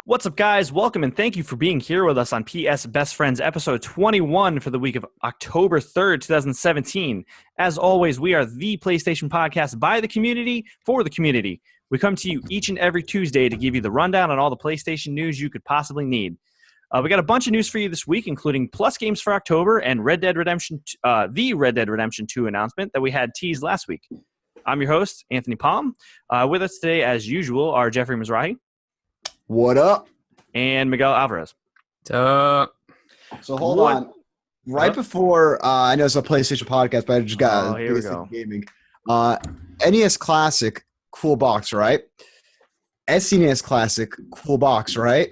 What's up, guys? Welcome and thank you for being here with us on PS Best Friends, episode 21 for the week of October 3rd, 2017. As always, we are the PlayStation podcast by the community for the community. We come to you each and every Tuesday to give you the rundown on all the PlayStation news you could possibly need. We got a bunch of news for you this week, including Plus games for October and Red Dead Redemption, the Red Dead Redemption 2 announcement that we had teased last week. I'm your host, Anthony Palm. With us today, as usual, are Jeffrey Mizrahi. What up? And Miguel Alvarez. So hold on. Right before, I know it's a PlayStation podcast, but I just got here we go. Gaming. NES Classic, cool box, right? SNES Classic, cool box, right?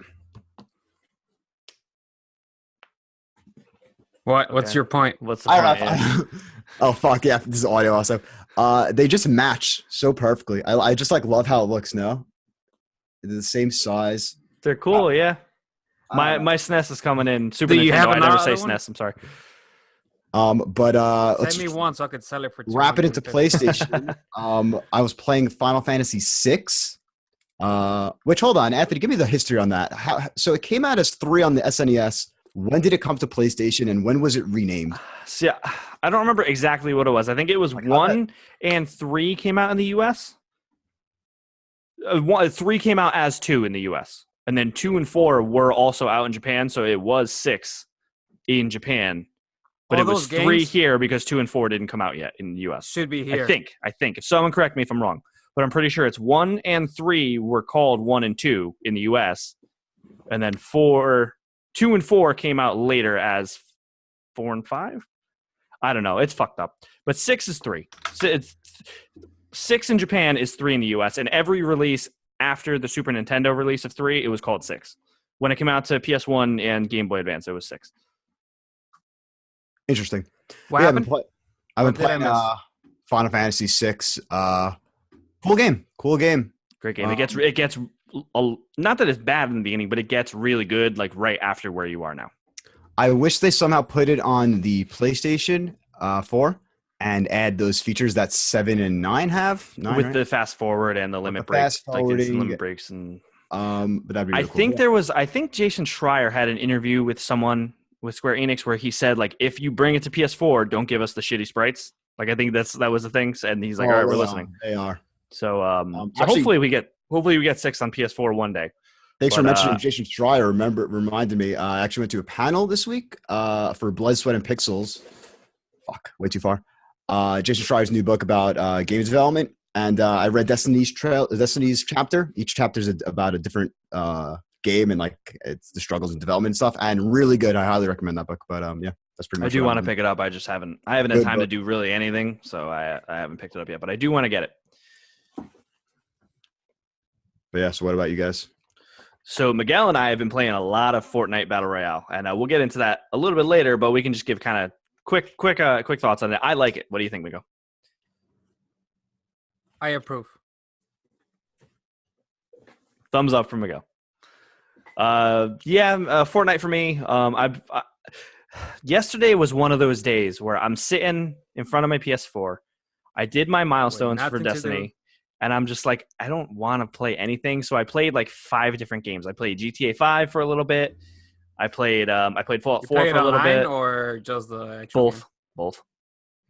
What's your point? What's the point? Oh, fuck, yeah. This is audio also. They just match so perfectly. I just, love how it looks, no? They're the same size. They're cool, yeah. My SNES is coming in. Super Do you Nintendo. have I never say another one? SNES. I'm sorry. Let's Send me one so I could sell it for wrap it into $250. PlayStation. I was playing Final Fantasy VI. Which, hold on, Anthony, give me the history on that. So it came out as 3 on the SNES. When did it come to PlayStation, and when was it renamed? So, I don't remember exactly what it was. I think it was 1 and 3 came out in the U.S. 3 came out as 2 in the U.S. And then 2 and 4 were also out in Japan, so it was 6 in Japan. But All it was those 3 games here because 2 and 4 didn't come out yet in the U.S. Should be here. I think. If someone correct me if I'm wrong. But I'm pretty sure it's 1 and 3 were called 1 and 2 in the U.S. And then 2 and 4 came out later as 4 and 5? I don't know. It's fucked up. But 6 is 3. So it's 6 in Japan is 3 in the U.S. And every release after the Super Nintendo release of 3, it was called 6. When it came out to PS1 and Game Boy Advance, it was 6. Interesting. What happened? I've been What did I playing miss? Final Fantasy VI. Cool game. Great game. It gets not that it's bad in the beginning, but it gets really good right after where you are now. I wish they somehow put it on the PlayStation 4 and add those features that 7 and 9 have. 9, With right? the fast forward and the limit breaks. Limit breaks and but that'd be really I cool. I think Jason Schreier had an interview with someone with Square Enix where he said, if you bring it to PS4, don't give us the shitty sprites. I think that was the thing. And he's like, all right, we're listening. They are. So, actually, hopefully we get 6 on PS4 one day. Thanks for mentioning Jason Schreier. Reminded me. I actually went to a panel this week for Blood, Sweat, and Pixels. Fuck, way too far. Jason Schreier's new book about games development, and I read Destiny's chapter. Each chapter is about a different game, and it's the struggles in development and stuff. And really good. I highly recommend that book. But yeah, that's pretty much. I do want to pick it up. I just haven't. I haven't had time to do really anything, so I haven't picked it up yet. But I do want to get it. But yeah. So what about you guys? So Miguel and I have been playing a lot of Fortnite Battle Royale, and we'll get into that a little bit later. But we can just give kind of quick thoughts on it. I like it. What do you think, Miguel? I approve. Thumbs up from Miguel. Fortnite for me. Yesterday was one of those days where I'm sitting in front of my PS4. I did my milestones for Destiny, and I'm just like, I don't want to play anything. So I played 5 different games. I played GTA 5 for a little bit. I played Fallout 4 for a little bit. Or just the actual Both.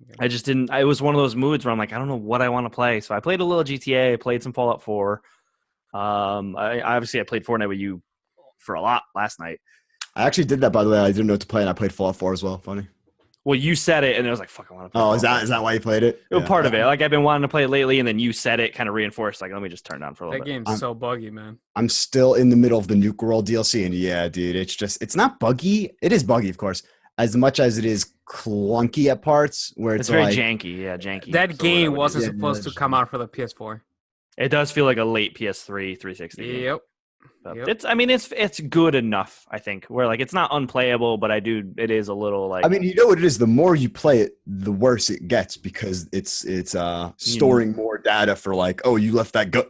game? I just didn't. I was one of those moods where I'm like, I don't know what I want to play. So I played a little GTA. I played some Fallout 4. I played Fortnite with you for a lot last night. I actually did that, by the way. I didn't know what to play, and I played Fallout 4 as well. Funny. Well, you said it, and it was like, fuck, I want to play. Oh, is that why you played it? It was part of it. I've been wanting to play it lately, and then you said it, kind of reinforced. Let me just turn it on for a little That bit. game's so buggy, man. I'm still in the middle of the Nuke World DLC, and yeah, dude, it's not buggy. It is buggy, of course, as much as it is clunky at parts where it's very janky. Yeah, janky. That game wasn't Yeah, supposed to come out for the PS4. It does feel like a late PS3 360 game. Yep. It's good enough, I think. Where it's not unplayable, but it is a little I mean, you know what it is? The more you play it, the worse it gets because it's storing more data for you left that gun.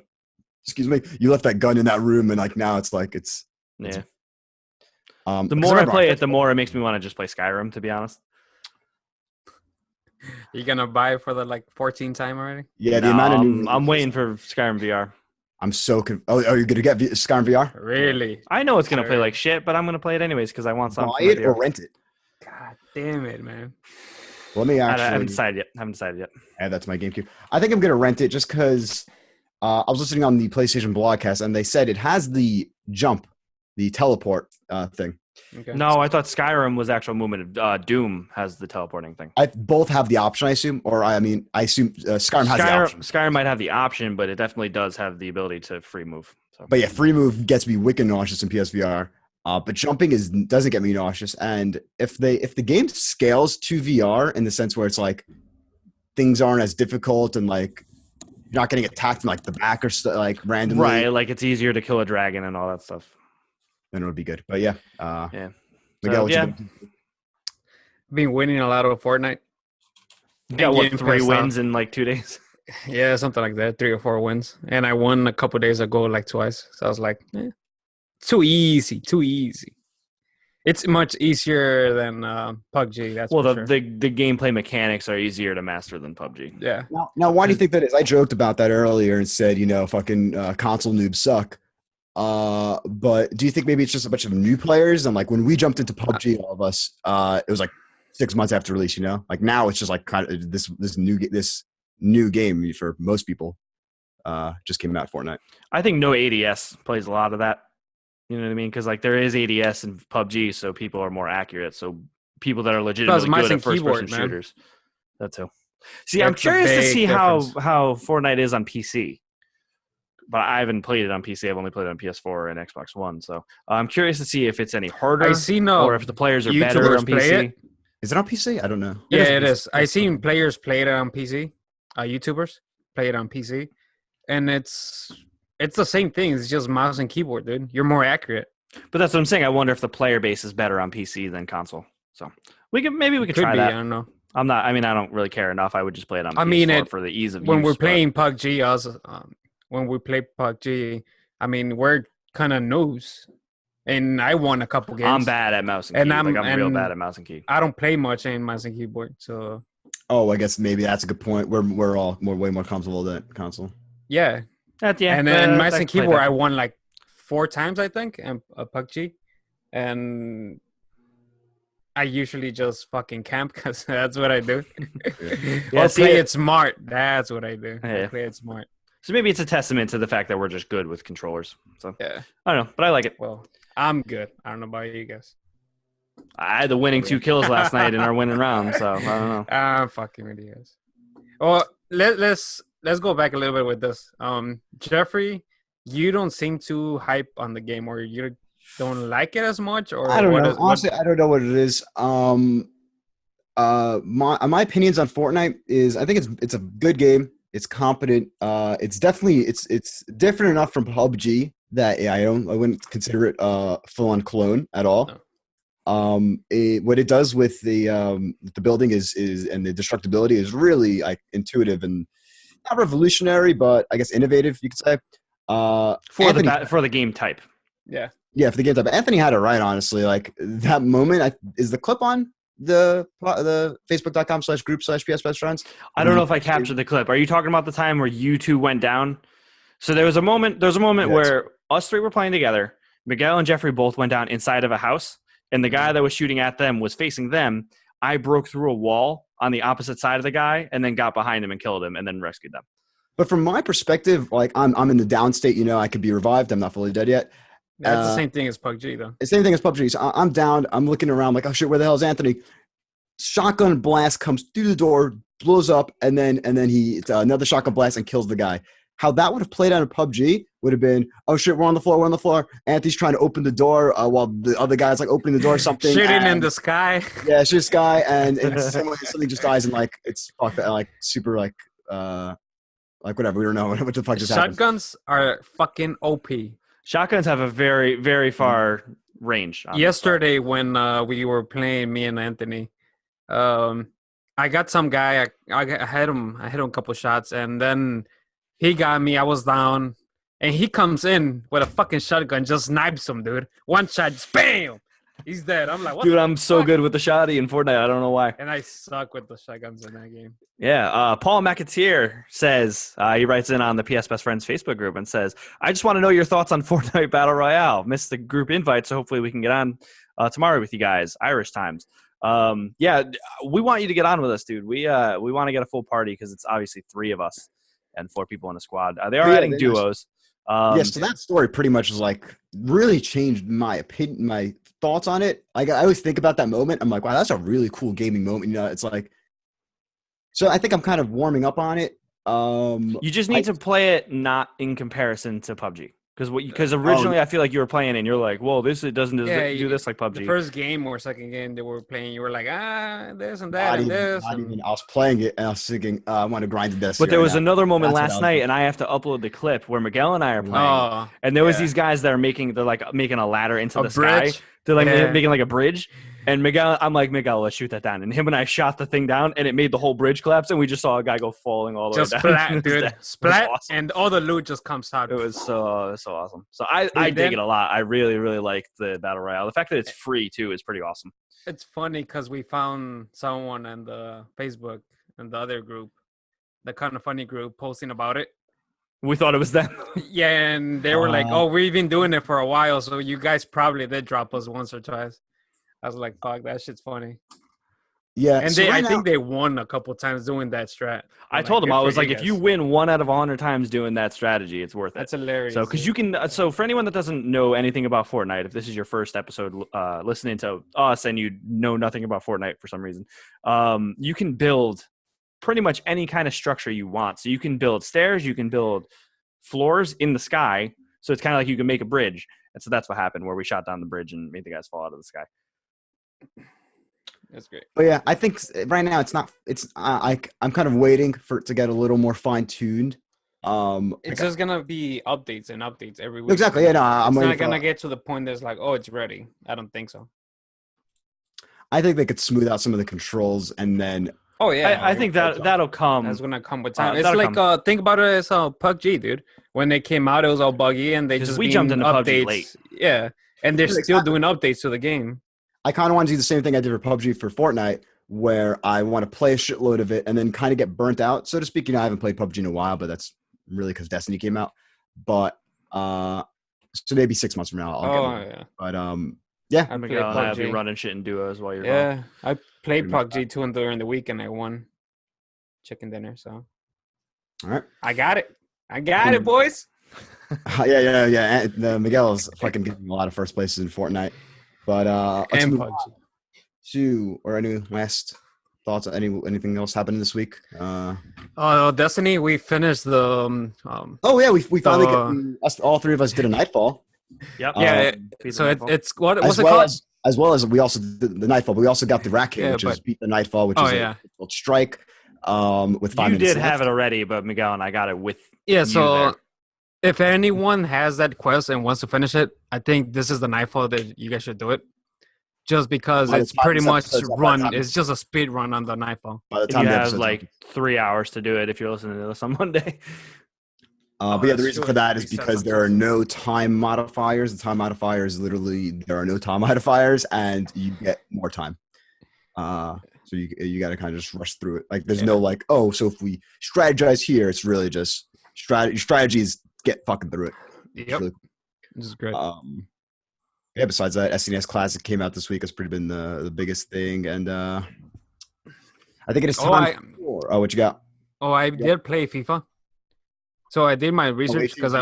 Excuse me, you left that gun in that room, and now it's yeah. The more I play it, the more it makes me want to just play Skyrim. To be honest. You gonna buy it for the 14th time already? Yeah, the amount of I'm waiting for Skyrim VR. I'm so oh, you're gonna get Skyrim VR? Really? I know it's gonna play Sure. like shit, but I'm gonna play it anyways because I want something. Buy it or rent it? God damn it, man. Let me I haven't actually decided yet. add that to my GameCube. I think I'm gonna rent it just because I was listening on the PlayStation Blogcast and they said it has the jump, the teleport thing. Okay. No, I thought Skyrim was actual movement. Doom has the teleporting thing. I both have the option, I assume, or I assume Skyrim has the option. Skyrim might have the option, but it definitely does have the ability to free move. So. But yeah, free move gets me wicked nauseous in PSVR. But jumping doesn't get me nauseous. And if the game scales to VR in the sense where it's like things aren't as difficult and like you're not getting attacked in like the back or like randomly, right? Like it's easier to kill a dragon and all that stuff. Then it would be good. But yeah, yeah. Miguel, So, Been winning a lot of Fortnite. Got what, Game 3 Pass wins in like 2 days? Yeah, something like that. 3 or 4 wins. And I won a couple days ago, like twice. So I was like, too easy. It's much easier than PUBG. That's well, for the, sure. the gameplay mechanics are easier to master than PUBG. Yeah. Now, why do you think that is? I joked about that earlier and said, fucking console noobs suck. But do you think maybe it's just a bunch of new players? And like when we jumped into PUBG, all of us, it was like 6 months after release. Like now it's just like kind of this new game for most people. Just came out Fortnite. I think no ADS plays a lot of that. You know what I mean? Because like there is ADS in PUBG, so people are more accurate. So people that are legitimately good at first-person shooters. That too. See, I'm curious to see how Fortnite is on PC. But I haven't played it on PC. I've only played it on PS4 and Xbox One. So I'm curious to see if it's any harder or if the players are better on PC. Is it on PC? I don't know. Yeah, it is. I've seen players play it on PC. YouTubers play it on PC. And it's the same thing. It's just mouse and keyboard, dude. You're more accurate. But that's what I'm saying. I wonder if the player base is better on PC than console. So maybe we could try that. I don't know. I don't really care enough. I would just play it on PS4 for the ease of use. When we're playing PUBG, when we play PUBG, we're kind of noobs. And I won a couple games. I'm bad at mouse and keyboard. I'm real bad at mouse and key. I don't play much in mouse and keyboard, so. Oh, I guess maybe that's a good point. We're way more comfortable with that console. Yeah. And then mouse and keyboard, I won like 4 times, I think, in PUBG. And I usually just fucking camp because that's what I do. Or play it smart. That's what I do. Yeah. I play it smart. So maybe it's a testament to the fact that we're just good with controllers. So yeah, I don't know, but I like it. Well, I'm good. I don't know about you guys. I had the winning 2 kills last night in our winning round, so I don't know. I'm fucking with you guys. Well, let's go back a little bit with this. Jeffrey, you don't seem too hype on the game, or you don't like it as much, or I don't know. Honestly, I don't know what it is. My opinions on Fortnite is I think it's a good game. It's competent. It's definitely it's different enough from PUBG that I wouldn't consider it a full-on clone at all. No. What it does with the building is and the destructibility is really like intuitive and not revolutionary, but I guess innovative, you could say. For the game type. Yeah, for the game type. Anthony had it right, honestly. Like that moment, is the clip on the facebook.com/group/PS Best Friends? I don't know if I captured the clip. Are you talking about the time where you two went down? So there was a moment where us 3 were playing together. Miguel and Jeffrey both went down inside of a house, and the guy that was shooting at them was facing them. I broke through a wall on the opposite side of the guy and then got behind him and killed him and then rescued them. But from my perspective, like I'm in the down state, I could be revived. I'm not fully dead yet. That's the same thing as PUBG, though. The same thing as PUBG. So I'm down. I'm looking around like, oh shit, where the hell is Anthony? Shotgun blast comes through the door, blows up, and then he another shotgun blast and kills the guy. How that would have played out in PUBG would have been, oh shit, we're on the floor. Anthony's trying to open the door while the other guy's like opening the door or something. Shooting in the sky. Yeah, shoot sky, and something just dies and like it's fucked, like super like whatever. We don't know what the fuck just happened. Shotguns are fucking OP. Shotguns have a very, very far range. Yesterday when we were playing, me and Anthony, I got some guy. I hit him a couple shots, and then he got me. I was down, and he comes in with a fucking shotgun, just snipes him, dude. One shot, just bam. He's dead. I'm like, what? Dude, I'm so good with the shotty in Fortnite. I don't know why. And I suck with the shotguns in that game. Yeah. Paul McAteer says, he writes in on the PS Best Friends Facebook group and says, I just want to know your thoughts on Fortnite Battle Royale. Missed the group invite, so hopefully we can get on tomorrow with you guys. Irish times. Yeah, we want you to get on with us, dude. We want to get a full party because it's obviously 3 of us and 4 people in a squad. They are adding duos. Yes, so that story pretty much is like really changed my opinion, my thoughts on it. Like I always think about that moment. I'm like, wow, that's a really cool gaming moment. You know, it's like, so I think I'm kind of warming up on it. You just need to play it not in comparison to PUBG. Because originally I feel like you were playing and you're like, whoa, it doesn't do this like PUBG. The first game or second game they were playing, you were like, this and that and this. I was playing it and I was thinking, I want to grind to death. But there was another moment last night, and I have to upload the clip where Miguel and I are playing, and there was these guys that are making a ladder into the bridge. sky. They're like making like a bridge. And Miguel, I'm like, Miguel, let's shoot that down. And him and I shot the thing down, and it made the whole bridge collapse, and we just saw a guy go falling all the way down. Splat, dude. Splat, awesome. And all the loot just comes out. It was so awesome. So I dig it a lot. I really, really like the Battle Royale. The fact that it's free, too, is pretty awesome. It's funny because we found someone in the Facebook and the other group, the Kind of Funny group, posting about it. We thought it was them. Yeah, and they were like, we've been doing it for a while, so you guys probably did drop us once or twice. I was like, fuck, that shit's funny. Yeah. And I think they won a couple times doing that strat. I told them, I was like, if you win 1 out of 100 times doing that strategy, it's worth it. That's hilarious. So, because you can, so for anyone that doesn't know anything about Fortnite, if this is your first episode listening to us and you know nothing about Fortnite for some reason, you can build pretty much any kind of structure you want. So you can build stairs, you can build floors in the sky. So it's kind of like you can make a bridge. And so that's what happened where we shot down the bridge and made the guys fall out of the sky. That's great. But yeah, I think right now I'm kind of waiting for it to get a little more fine-tuned. It's just gonna be updates and updates every week. Exactly. Yeah, no, I'm not gonna get to the point that's like, oh, it's ready. I don't think so. I think they could smooth out some of the controls and then. Oh yeah, I think that'll come. That's gonna come with time. It's like think about it as PUBG, dude. When they came out, it was all buggy, and they just jumped into updates. PUBG late. Yeah, and they're still doing updates to the game. I kind of want to do the same thing I did for PUBG for Fortnite, where I want to play a shitload of it and then kind of get burnt out, so to speak. You know, I haven't played PUBG in a while, but that's really because Destiny came out. But so maybe 6 months from now, I'll get it. But yeah, I'll be running shit in duos while you're gone. Yeah, I played PUBG too during the week, and I won chicken dinner. So, all right, I got it, boys. Yeah. And, Miguel's fucking getting a lot of first places in Fortnite. But let's move on to any last thoughts on anything else happening this week? Destiny, we finished the. We finally all 3 of us did a Nightfall. Yep. So it's what's it called? As well as we also did the Nightfall, but we also got the Rat King, which is beat the Nightfall, which is called Strike. With 5 minutes. You did have it already, but Miguel and I got it with. Yeah. So if anyone has that quest and wants to finish it, I think this is the Nightfall that you guys should do it. Just because it's pretty much run. It's just a speed run on the Nightfall. By the time you have like 3 hours to do it if you're listening to this on Monday. But yeah, the reason for that is because there are no time modifiers. The time modifier is literally there are no time modifiers, and you get more time. So you got to kind of just rush through it. Like there's no like, oh, so if we strategize here, it's really just strategies get fucking through it. Yep, really, this is great. Yeah. Besides that, SNES Classic came out this week. It's pretty been the biggest thing, and I think it is time. What you got? I did play FIFA. So I did my research because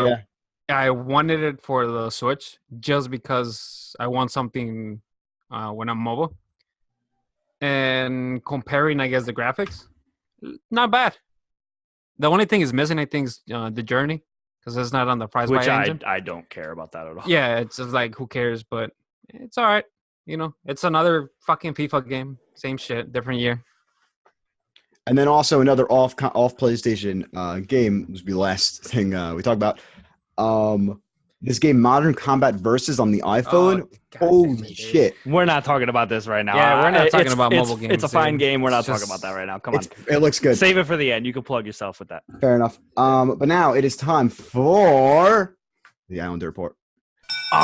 I wanted it for the Switch just because I want something when I'm mobile. And comparing, I guess, the graphics, not bad. The only thing is missing, I think, is the journey because it's not on the price Which engine. I don't care about that at all. Yeah, it's just like, who cares? But it's all right. You know, it's another fucking FIFA game. Same shit, different year. And then also another off PlayStation game. This will be the last thing we talk about. This game, Modern Combat Versus on the iPhone. Holy shit! We're not talking about this right now. Yeah, we're not talking about mobile games. It's a fine game. We're not talking about that right now. Come on. It looks good. Save it for the end. You can plug yourself with that. Fair enough. But now it is time for the Island Report. Yo,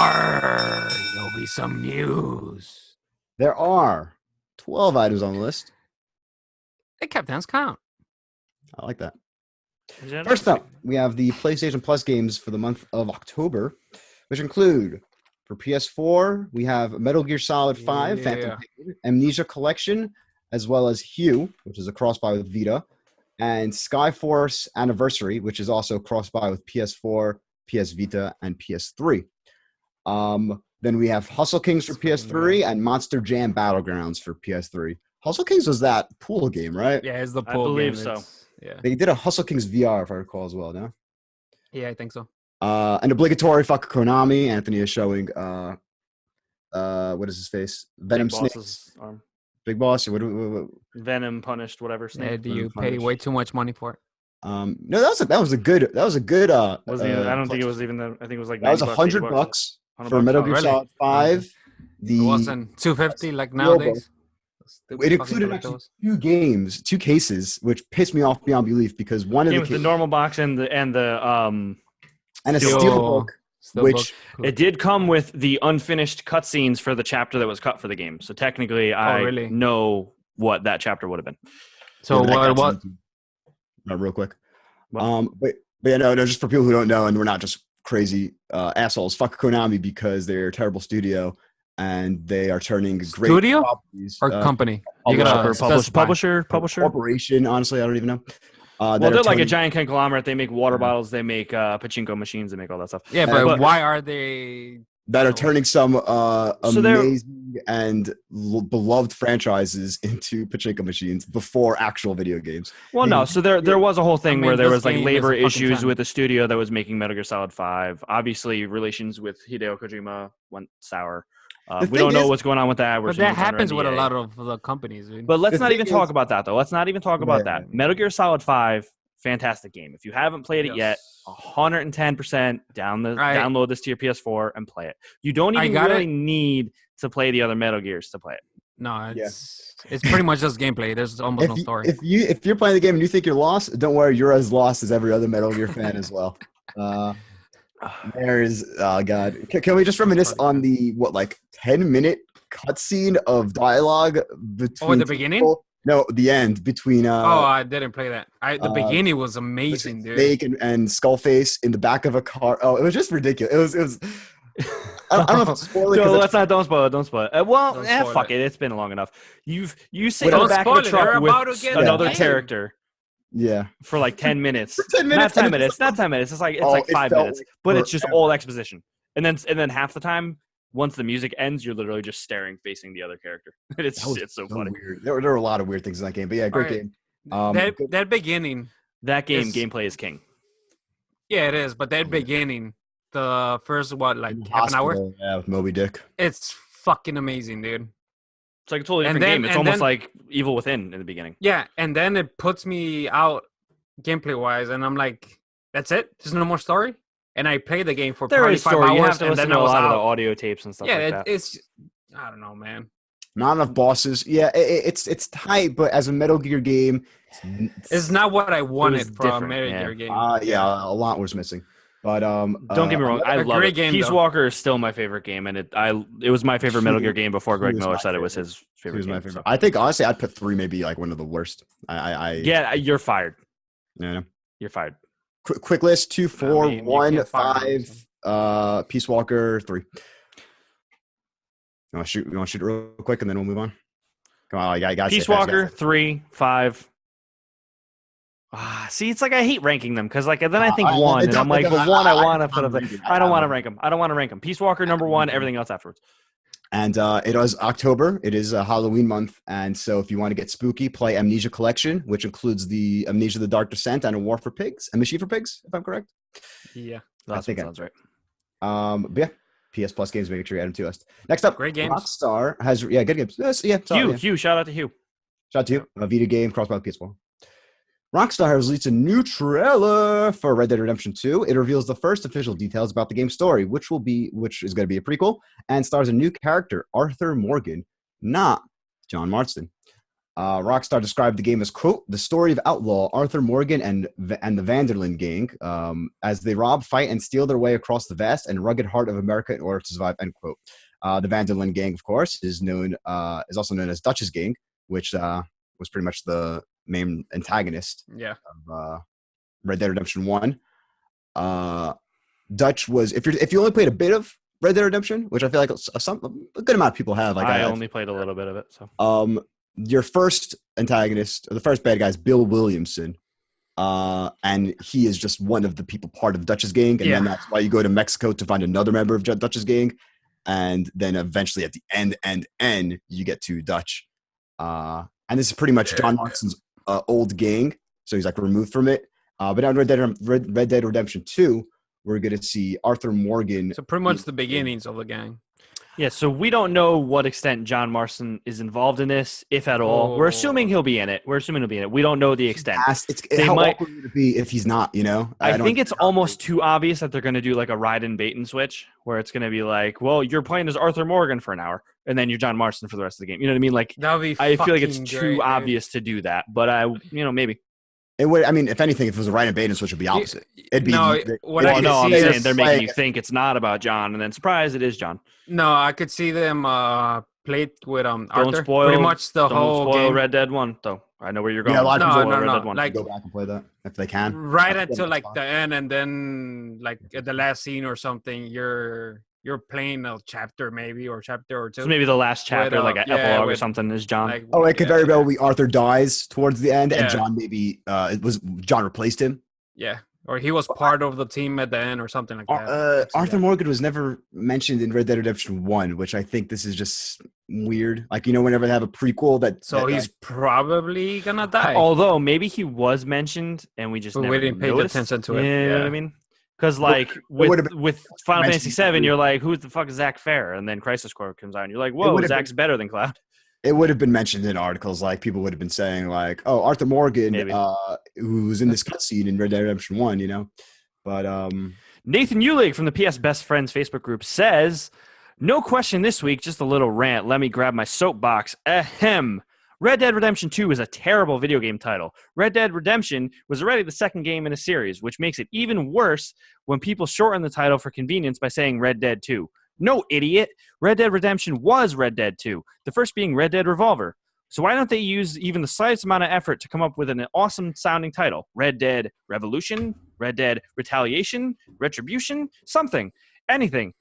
will be some news. There are 12 items on the list. It kept hands count. I like that. First up, we have the PlayStation Plus games for the month of October, which include, for PS4, we have Metal Gear Solid 5, Phantom Pain, Amnesia Collection, as well as Hue, which is a cross-buy with Vita, and Skyforce Anniversary, which is also cross-buy with PS4, PS Vita, and PS3. Then we have Hustle Kings for PS3 and Monster Jam Battlegrounds for PS3. Hustle Kings was that pool game, right? Yeah, it's the pool game. I believe game. so. Yeah. They did a Hustle Kings VR, if I recall, as well, no? Yeah, I think so. An obligatory fuck Konami. Anthony is showing, what is his face? Venom Snake's arm. Big Boss? What, Venom punished, whatever. Snake. Yeah, do you pay way too much money for it? No, that was a good. Was I don't think it was even that. I think it was like that was $100 for Metal Gear Solid 5. It wasn't $250 like nowadays. It included actually two cases, which pissed me off beyond belief because one of the normal box and a steelbook, which it did come with the unfinished cutscenes for the chapter that was cut for the game. So technically, I know what that chapter would have been. So what? Real quick. But yeah, no, just for people who don't know, and we're not just crazy assholes. Fuck Konami because they're a terrible studio. And they are turning great studio properties, or company. You got publisher, corporation. Honestly, I don't even know. Well, they're like a giant conglomerate. They make water bottles. They make pachinko machines. They make all that stuff. Yeah, but why are they that are turning some amazing and beloved franchises into pachinko machines before actual video games? Well, no. So there was a whole thing where there was like labor issues with the studio that was making Metal Gear Solid 5. Obviously, relations with Hideo Kojima went sour. We don't know what's going on with that. But that happens with a lot of the companies. Dude. But let's not even talk about that, though. Let's not even talk about that. Metal Gear Solid 5, fantastic game. If you haven't played it yet, 110% download this to your PS4 and play it. You don't even really need to play the other Metal Gears to play it. No, it's pretty much just gameplay. There's almost no story. If you're playing the game and you think you're lost, don't worry. You're as lost as every other Metal Gear fan as well. There is, oh god, can we just reminisce on the 10-minute cutscene of dialogue between the beginning? People? No, the end between. I didn't play that. The beginning was amazing, dude. Snake and Skullface in the back of a car. Oh, it was just ridiculous. It was. I don't know if it's spoiling. No, don't spoil it. Don't spoil it. Fuck it. It's been long enough. You sit in the back of a truck with another character. Yeah. For like 10 minutes. 10 minutes. Not 10 minutes. Not 10 minutes. It's like 5 minutes. But it's just all exposition. And then half the time, once the music ends, you're literally just facing the other character. It's so funny. Weird. There were a lot of weird things in that game. But yeah, great game. That beginning. That gameplay is king. Yeah, it is. But that beginning, the first half an hour? Yeah, with Moby Dick. It's fucking amazing, dude. It's like a totally different game. It's almost like Evil Within in the beginning. Yeah, and then it puts me out gameplay-wise, and I'm like, that's it? There's no more story? And I play the game for probably 5 hours. You have to listen to a lot of the audio tapes and stuff like that. Yeah, it's I don't know, man. Not enough bosses. Yeah, it's tight, but as a Metal Gear game... It's not what I wanted from a Metal Gear game. Yeah, a lot was missing. But don't get me wrong, I love it. Peace Walker is still my favorite game, and it was my favorite Metal Gear game before Greg Miller said it was his favorite game. So. I think honestly, I'd put 3 maybe like one of the worst. Yeah, you're fired. Yeah, you're fired. Quick list: 2, 4, 1, 5. Peace Walker 3. You want to shoot it real quick, and then we'll move on. Come on, guys. Peace Walker 3, 5. See, it's like I hate ranking them because then I think 1, and I'm like, but 1 I want to put up there. I don't want to rank them. I don't want to rank them. Peace Walker number 1, everything else afterwards. And it was October. It is a Halloween month, and so if you want to get spooky, play Amnesia Collection, which includes the Amnesia: The Dark Descent and A War for Pigs, and Machine for Pigs, if I'm correct. Yeah, I think sounds right. But yeah, PS Plus games, making sure you add them to us. Next up, great games. Rockstar has good games. Hugh, shout out to Hugh. Shout out to you. A Vita game, crossed by PS4. Rockstar has released a new trailer for Red Dead Redemption 2. It reveals the first official details about the game's story, which is going to be a prequel, and stars a new character, Arthur Morgan, not John Marston. Rockstar described the game as, quote, the story of outlaw Arthur Morgan and the Vanderlyn gang as they rob, fight, and steal their way across the vast and rugged heart of America in order to survive, end quote. The Vanderlyn gang, of course, is also known as Dutch's gang, which was pretty much the main antagonist of Red Dead Redemption 1. Dutch was, if you only played a bit of Red Dead Redemption, which I feel like a good amount of people have. Like I only played a little bit of it. So your first antagonist, or the first bad guy, is Bill Williamson. And he is just one of the people part of Dutch's gang. And then that's why you go to Mexico to find another member of Dutch's gang. And then eventually at the end, you get to Dutch. And this is pretty much John Marston's old gang. So he's like removed from it. But now in Red Dead Redemption 2, we're going to see Arthur Morgan. So pretty much the beginnings of the gang. Yeah, so we don't know what extent John Marston is involved in this, if at all. We're assuming he'll be in it. We don't know the extent. How awkward would it be if he's not, you know? I think it's almost too obvious that they're going to do like a ride and bait and switch, where it's going to be like, well, you're playing as Arthur Morgan for an hour, and then you're John Marston for the rest of the game. You know what I mean? Like, I feel like it's too obvious to do that, but maybe. It would. I mean, if anything, if it was a ride and bait and switch, it would be opposite. It'd be. I'm saying they're making you think it's not about John, and then surprise, it is John. No, I could see them play with Arthur. Pretty much the whole spoil game. Red Dead 1, though. I know where you're going. Yeah, a lot of people Red Dead 1. Like, go back and play that if they can. Right until like the end, and then like at the last scene or something, you're playing a chapter maybe or chapter or two. So maybe the last chapter, like an epilogue or something, is John. Like, it could very well be Arthur dies towards the end, and John maybe John replaced him. Yeah, or he was part of the team at the end or something like that. Arthur Morgan was never mentioned in Red Dead Redemption 1, which I think this is just weird. Like, whenever they have a prequel he's probably gonna die. Although maybe he was mentioned and we just never didn't pay attention to it. You know what I mean? Because like with Final Fantasy VII, you're like, who the fuck is Zach Fair? And then Crisis Core comes out, and you're like, whoa, Zach's better than Cloud. It would have been mentioned in articles, like people would have been saying, like, oh, Arthur Morgan, who's in this cutscene in Red Dead Redemption 1, But Nathan Ulig from the PS Best Friends Facebook group says, no question this week, just a little rant. Let me grab my soapbox. Ahem. Red Dead Redemption 2 is a terrible video game title. Red Dead Redemption was already the second game in a series, which makes it even worse when people shorten the title for convenience by saying Red Dead 2. No, idiot. Red Dead Redemption was Red Dead 2, the first being Red Dead Revolver. So why don't they use even the slightest amount of effort to come up with an awesome-sounding title? Red Dead Revolution? Red Dead Retaliation? Retribution? Something. Anything.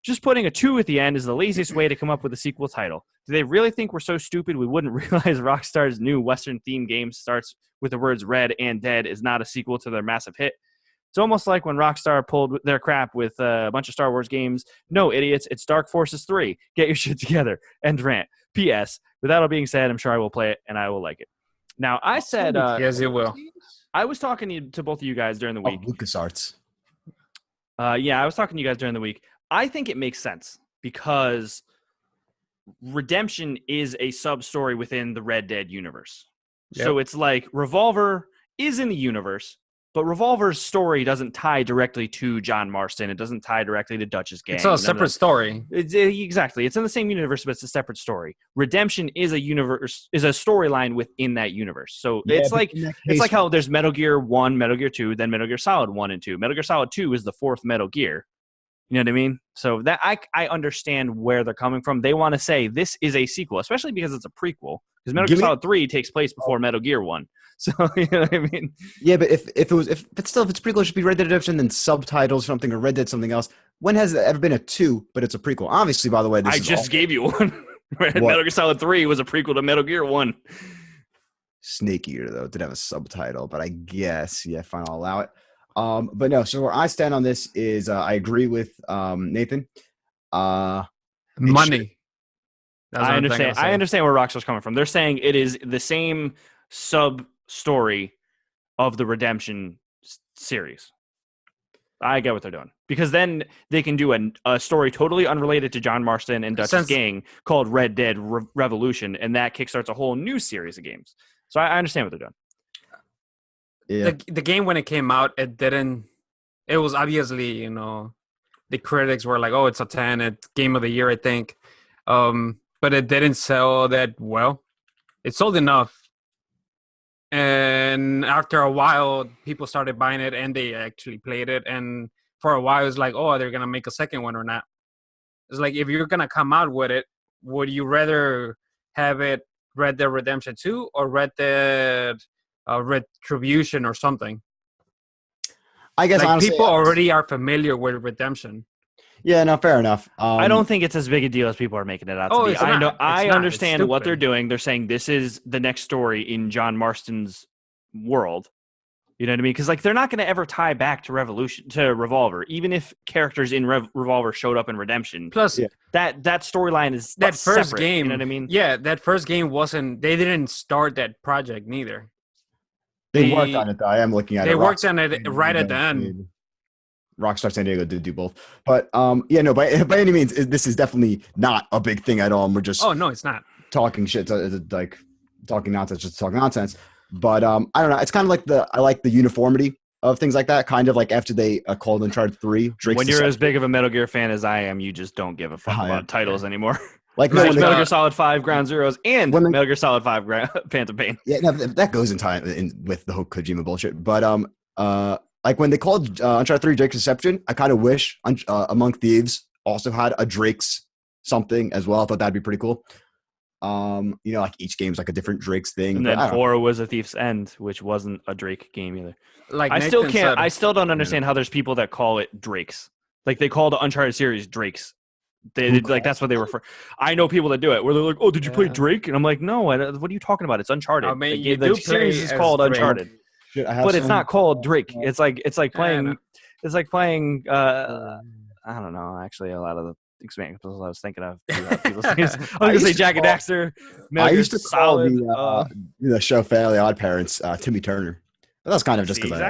Just putting a 2 at the end is the laziest way to come up with a sequel title. Do they really think we're so stupid we wouldn't realize Rockstar's new Western-themed game starts with the words Red and Dead is not a sequel to their massive hit? It's almost like when Rockstar pulled their crap with a bunch of Star Wars games. No, idiots, it's Dark Forces 3. Get your shit together. End rant. P.S. With that all being said, I'm sure I will play it and I will like it. Now, I said... yes, you will. I was talking to both of you guys during the week. LucasArts. I was talking to you guys during the week. I think it makes sense because Redemption is a sub-story within the Red Dead universe. Yep. So it's like Revolver is in the universe, but Revolver's story doesn't tie directly to John Marston. It doesn't tie directly to Dutch's gang. It's a separate story. Exactly. It's in the same universe, but it's a separate story. Redemption is a storyline within that universe. So it's like how there's Metal Gear 1, Metal Gear 2, then Metal Gear Solid 1 and 2. Metal Gear Solid 2 is the fourth Metal Gear. You know what I mean? So that I understand where they're coming from. They want to say this is a sequel, especially because it's a prequel. Because Metal Gear Solid 3 takes place before Metal Gear 1. So you know what I mean? Yeah, but if it's prequel, it should be Red Dead Redemption, then subtitles something, or Red Dead something else. When has there ever been a 2, but it's a prequel? Obviously, by the way, I just gave you one. Metal Gear Solid 3 was a prequel to Metal Gear 1. Snake Eater, though, did have a subtitle, but I guess, fine, I'll allow it. But no, so where I stand on this is I agree with Nathan. Money. I understand where Rockstar's coming from. They're saying it is the same sub-story of the Redemption series. I get what they're doing. Because then they can do a story totally unrelated to John Marston and Dutch's gang called Red Dead Revolution, and that kickstarts a whole new series of games. So I understand what they're doing. Yeah. The game, when it came out, it was obviously, the critics were like, oh, it's a 10, it's game of the year, I think. But it didn't sell that well. it sold enough. And after a while, people started buying it, and they actually played it. And for a while, it was like, oh, they're going to make a second one or not. It's like, if you're going to come out with it, would you rather have it Red Dead Redemption 2 or Red Dead Retribution or something? I guess like, honestly, people already are familiar with Redemption. Yeah, no, fair enough. I don't think it's as big a deal as people are making it out to be. I understand what they're doing. They're saying this is the next story in John Marston's world. You know what I mean? Because like they're not going to ever tie back to Revolver, even if characters in Revolver showed up in Redemption. Plus, that storyline is that first separate, game. You know what I mean? Yeah, that first game wasn't. They didn't start that project neither. They worked on it though. I am looking at it. They worked on it right at the end. Rockstar San Diego did do both, but yeah, no, by any means, this is definitely not a big thing at all. And we're just no, it's not talking shit, like talking nonsense, just talking nonsense. But I don't know. It's kind of like I like the uniformity of things like that. Kind of like after they called Uncharted 3. When you're as big of a Metal Gear fan as I am, you just don't give a fuck about titles anymore. Like Metal Gear Solid 5 Ground Zeroes and Metal Gear Solid 5 Phantom Pain. Yeah, no, that goes in time with the whole Kojima bullshit. But like when they called Uncharted 3 Drake's Deception, I kind of wish Among Thieves also had a Drake's something as well. I thought that'd be pretty cool. Like each game's like a different Drake's thing. And then 4 was A Thief's End, which wasn't a Drake game either. Like I still don't understand how there's people that call it Drake's. Like they call the Uncharted series Drake's. Like that's what they refer. I know people that do it where they're like, "Oh, did you play Drake?" And I'm like, "No, what are you talking about? It's Uncharted." I mean, the series is called Drake. Uncharted, but it's not called Drake. It's like playing. It's like playing. I don't know. Actually, a lot of the examples I was thinking of. People's names. I was gonna say Jack and Daxter. I used to call the show Fairly Odd Parents Timmy Turner, but that's kind of just because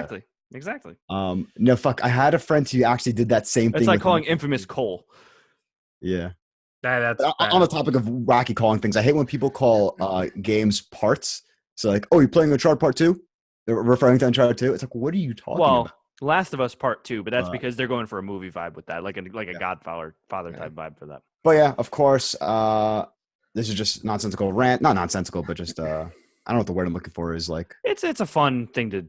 exactly. No, fuck. I had a friend who actually did that same thing. It's like calling Infamous Cole. Yeah. That's on the topic of wacky calling things, I hate when people call games parts. So like, oh, you're playing Uncharted Part 2? They're referring to Uncharted 2? It's like, what are you talking about? Last of Us Part 2, but that's because they're going for a movie vibe with that, like a Godfather type vibe for that. But yeah, of course, this is just nonsensical rant. Not nonsensical, but just I don't know what the word I'm looking for is like. It's a fun thing to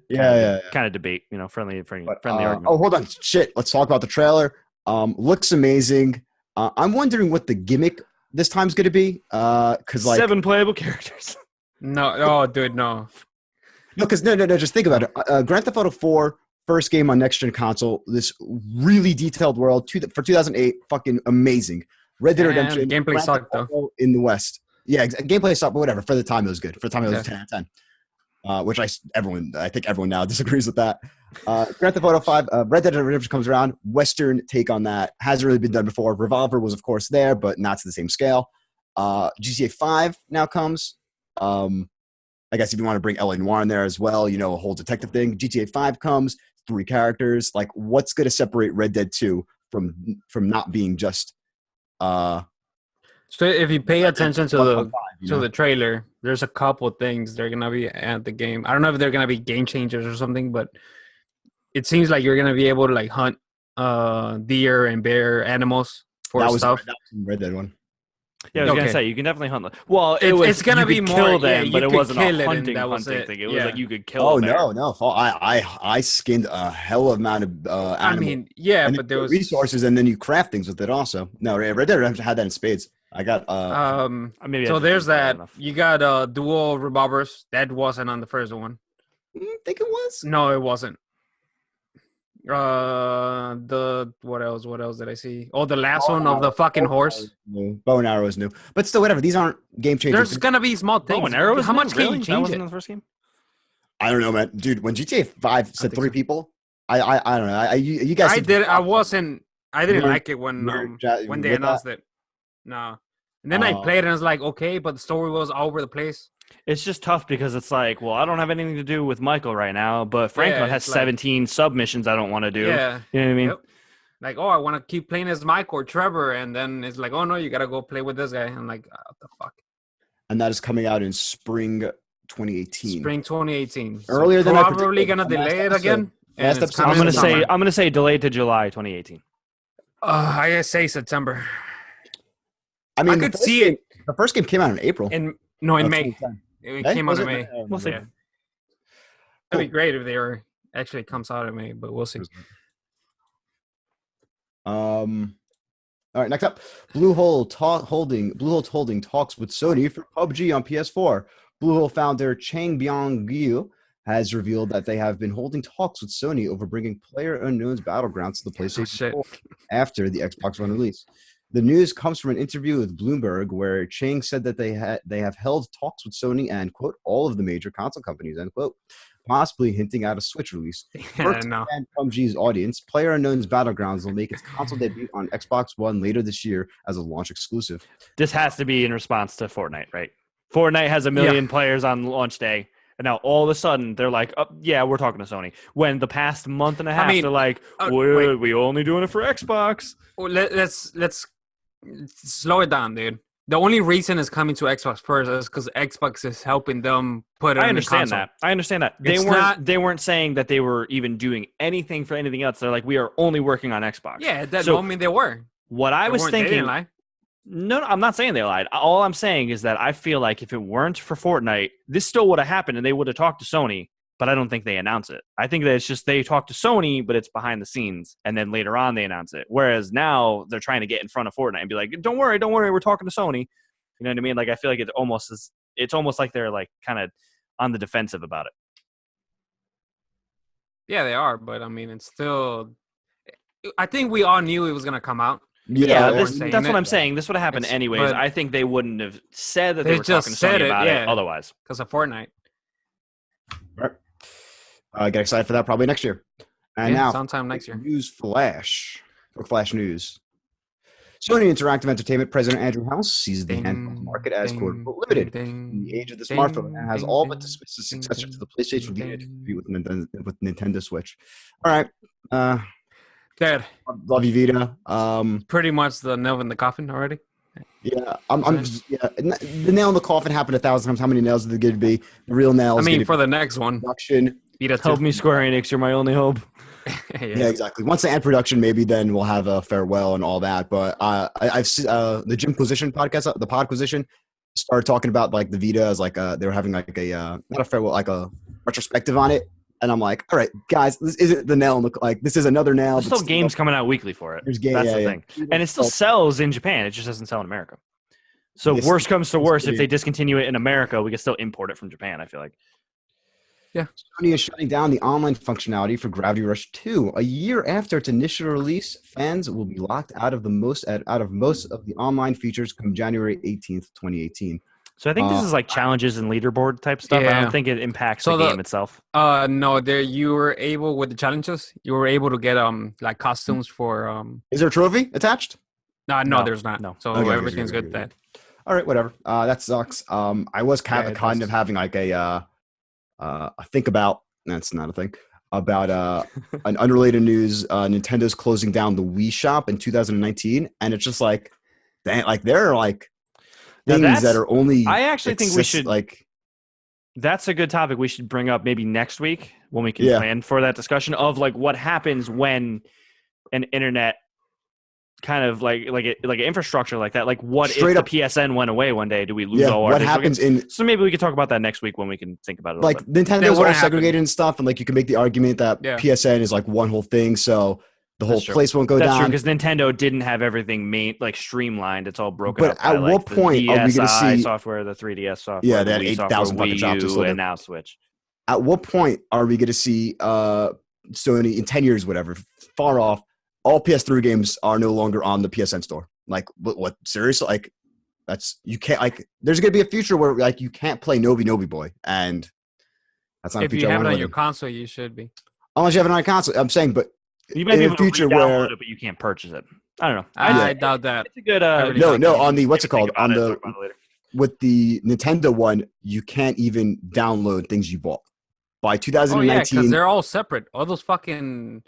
kind of debate, friendly argument. Oh, hold on. Shit. Let's talk about the trailer. Looks amazing. I'm wondering what the gimmick this time's going to be. Because like 7 playable characters. No, dude, no. No, because no. Just think about it. Grand Theft Auto 4, first game on next-gen console. This really detailed world for 2008, fucking amazing. Red Dead Redemption. Gameplay sucked though. In the West. Yeah, gameplay sucked, but whatever. For the time, it was good. For the time, it was 10 out of 10. Which I think everyone now disagrees with that. Grand Theft Auto 5, Red Dead Redemption comes around. Western take on that. Hasn't really been done before. Revolver was, of course, there, but not to the same scale. GTA 5 now comes. I guess if you want to bring L.A. Noire in there as well, a whole detective thing. GTA 5 comes, 3 characters. Like, what's going to separate Red Dead 2 from not being just... So if you pay attention to the trailer, there's a couple things they're gonna be at the game. I don't know if they're gonna be game changers or something, but it seems like you're gonna be able to like hunt deer and bear animals for stuff. That was Red Dead one. Yeah, I was gonna say you can definitely hunt them. Well, it's gonna be more kill them, but it wasn't a hunting thing. It was like you could kill. Oh no! I skinned a hell of amount of animals. I mean, yeah, and but there was resources, and then you craft things with it also. No, Red Dead Redemption had that in spades. I got maybe so there's that. You got dual revolvers. That wasn't on the first one. I think it was. No, it wasn't. What else did I see? Oh, the last one of the fucking horse. Bow and arrow is new, but still, whatever. These aren't game changers. There's gonna be small things. Bow and arrow. How much can you that change wasn't it? in the first game? I don't know, man. Dude, when GTA 5 said 3 people, I don't know. You guys. I didn't like it when they announced it. No. And then I played and I was like, okay, but the story was all over the place. It's just tough because it's like, well, I don't have anything to do with Michael right now, but Franklin has 17 submissions I don't want to do. Yeah. You know what I mean? Yep. Like, I want to keep playing as Mike or Trevor, and then it's like, oh no, you got to go play with this guy. I'm like, what the fuck? And that is coming out in spring 2018. Spring 2018. Earlier than probably going to delay it again. I'm gonna say delayed to July 2018. I say September. I mean, I could see it. The first game came out in April. In May. It came out of May. We'll see. Yeah. That'd be great if they were actually comes out of May, but we'll see. All right, next up, Bluehole Holding talks with Sony for PUBG on PS4. Bluehole founder Chang Byung-gil has revealed that they have been holding talks with Sony over bringing PlayerUnknown's Battlegrounds to the PlayStation 4 after the Xbox One release. The news comes from an interview with Bloomberg where Chang said that they have held talks with Sony and, quote, all of the major console companies, end quote, possibly hinting at a Switch release. First, and PUBG's audience, PlayerUnknown's Battlegrounds will make its console debut on Xbox One later this year as a launch exclusive. This has to be in response to Fortnite, right? Fortnite has 1 million players on launch day, and now all of a sudden they're like, oh, yeah, we're talking to Sony. When the past month and a half, they're like, we only doing it for Xbox. Well, let's slow it down, dude. The only reason it's coming to Xbox first is because Xbox is helping them put it. I understand that. They weren't saying that they were even doing anything for anything else. They're like, we are only working on Xbox. Yeah, at that moment they were. What I was thinking. They didn't lie. No, I'm not saying they lied. All I'm saying is that I feel like if it weren't for Fortnite, this still would have happened, and they would have talked to Sony. But I don't think they announce it. I think that it's just they talk to Sony, but it's behind the scenes, and then later on they announce it. Whereas now they're trying to get in front of Fortnite and be like, "Don't worry, we're talking to Sony." You know what I mean? Like I feel like it's almost like they're like kind of on the defensive about it. Yeah, they are, but I mean, it's still. I think we all knew it was gonna come out. Yeah, that's what I'm saying. This would have happened anyways. I think they wouldn't have said that they were talking to Sony about it otherwise. Because of Fortnite. Right. Get excited for that probably next year. And now, sometime next year. News Flash. Flash news. Sony Interactive Entertainment President Andrew House sees the handheld market as quote limited in the age of the smartphone and has all but dismissed the successor to the PlayStation Vita to compete with Nintendo Switch. All right. Dad. Love you, Vita. Pretty much the nail in the coffin already. Yeah, the nail in the coffin happened 1,000 times. How many nails is it going to be? The real nails. I mean, for the next one. Production. Help me, Square Enix. You're my only hope. Yeah, exactly. Once they end production, maybe then we'll have a farewell and all that. But I've seen the Jimquisition podcast, the Podquisition, started talking about like the Vita as like they were having like a not a farewell, like a retrospective on it. And I'm like, all right, guys, this isn't the nail in the like. This is another nail. There's still games coming out weekly for it. That's the thing, and it still sells in Japan. It just doesn't sell in America. So worst comes to worst, if they discontinue it in America, we can still import it from Japan. I feel like. Yeah, Sony is shutting down the online functionality for Gravity Rush 2. A year after its initial release, fans will be locked out of most of the online features come January 18th, 2018. So I think this is like challenges and leaderboard type stuff. Yeah. I don't think it impacts the game itself. No, you were able with the challenges. You were able to get like costumes for. Is there a trophy attached? No, there's not. No, so everything's good. Then. All right, whatever. That sucks. I was kind of having like a think about. That's not a thing. About an unrelated news. Nintendo's closing down the Wii shop in 2019, and it's just like, they're like. Things that are only. I actually think we should like. That's a good topic we should bring up maybe next week when we can plan for that discussion of like what happens when an internet kind of like an infrastructure like that. Like what if the PSN went away one day? Do we lose all our? What happens So maybe we could talk about that next week when we can think about it. Like Nintendo's all segregated and stuff, and like you can make the argument that PSN is like one whole thing. So. The whole place won't go down. That's true, because Nintendo didn't have everything streamlined. It's all broken up. But at what point are we going to see software, the 3DS software? Yeah, that 8,000 fucking jobs and now Switch. At what point are we going to see Sony in 10 years, whatever, far off? All PS3 games are no longer on the PSN store. Like, what? Seriously? like you can't like. There's going to be a future where like you can't play Nobi Boy, and that's not. If you have it on your console, you should be. Unless you have it on a console, I'm saying, but. You might be able to download it, but you can't purchase it. I don't know. I doubt that. It's a good. No. On the what's it called? On the with the Nintendo one, you can't even download things you bought by 2019. Oh yeah, because they're all separate. All those fucking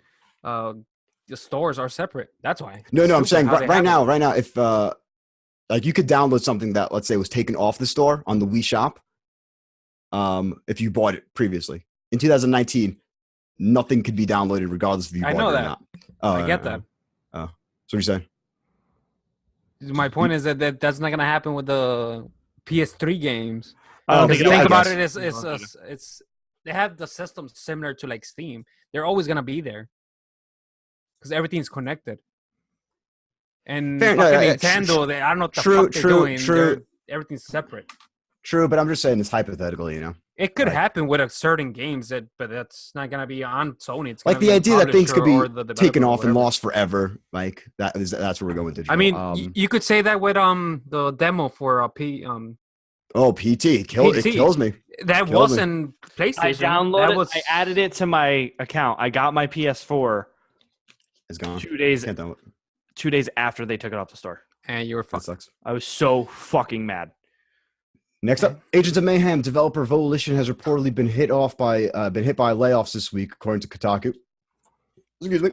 the stores are separate. That's why. No. I'm saying right now, if like you could download something that let's say was taken off the store on the Wii Shop, if you bought it previously in 2019. Nothing could be downloaded regardless if you bought it or not. I get that. Oh, so you're saying? My point is that that's not going to happen with the PS3 games. I don't think think about it. It's they have the system similar to like Steam. They're always gonna be there because everything's connected. And Nintendo, I don't know what the fuck they're doing. Everything's separate. True, but I'm just saying it's hypothetical, you know. It could happen with certain games, but that's not gonna be on Sony. It's like the idea that things could be taken off and lost forever. Like that's where we're going digital. I mean, you could say that with the demo for PT. It kills me. That wasn't PlayStation. I downloaded it. I added it to my account. I got my PS4. It's gone. 2 days. 2 days after they took it off the store. And you were fucked. That sucks. I was so fucking mad. Next up, Agents of Mayhem developer Volition has reportedly been hit by layoffs this week, according to Kotaku. Excuse me.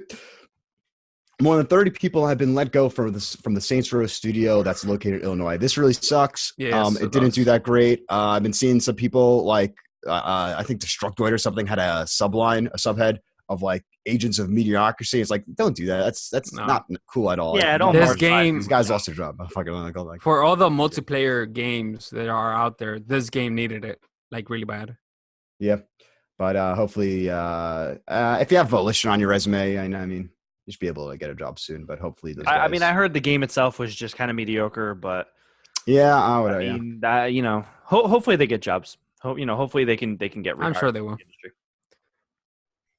More than 30 people have been let go from the Saints Row studio that's located in Illinois. This really sucks. Yes, it didn't do that great. I've been seeing some people like I think Destructoid or something had a subhead of like Agents of Mediocrity. It's like, don't do that. That's not cool at all. Yeah, like, this game. These guys lost their job. I fucking go like for all the multiplayer games that are out there. This game needed it like really bad. Yeah, but hopefully, if you have Volition on your resume, I mean, you should be able to get a job soon. But hopefully, those guys... I mean, I heard the game itself was just kind of mediocre, but hopefully they get jobs. Hopefully they can get. I'm sure they will.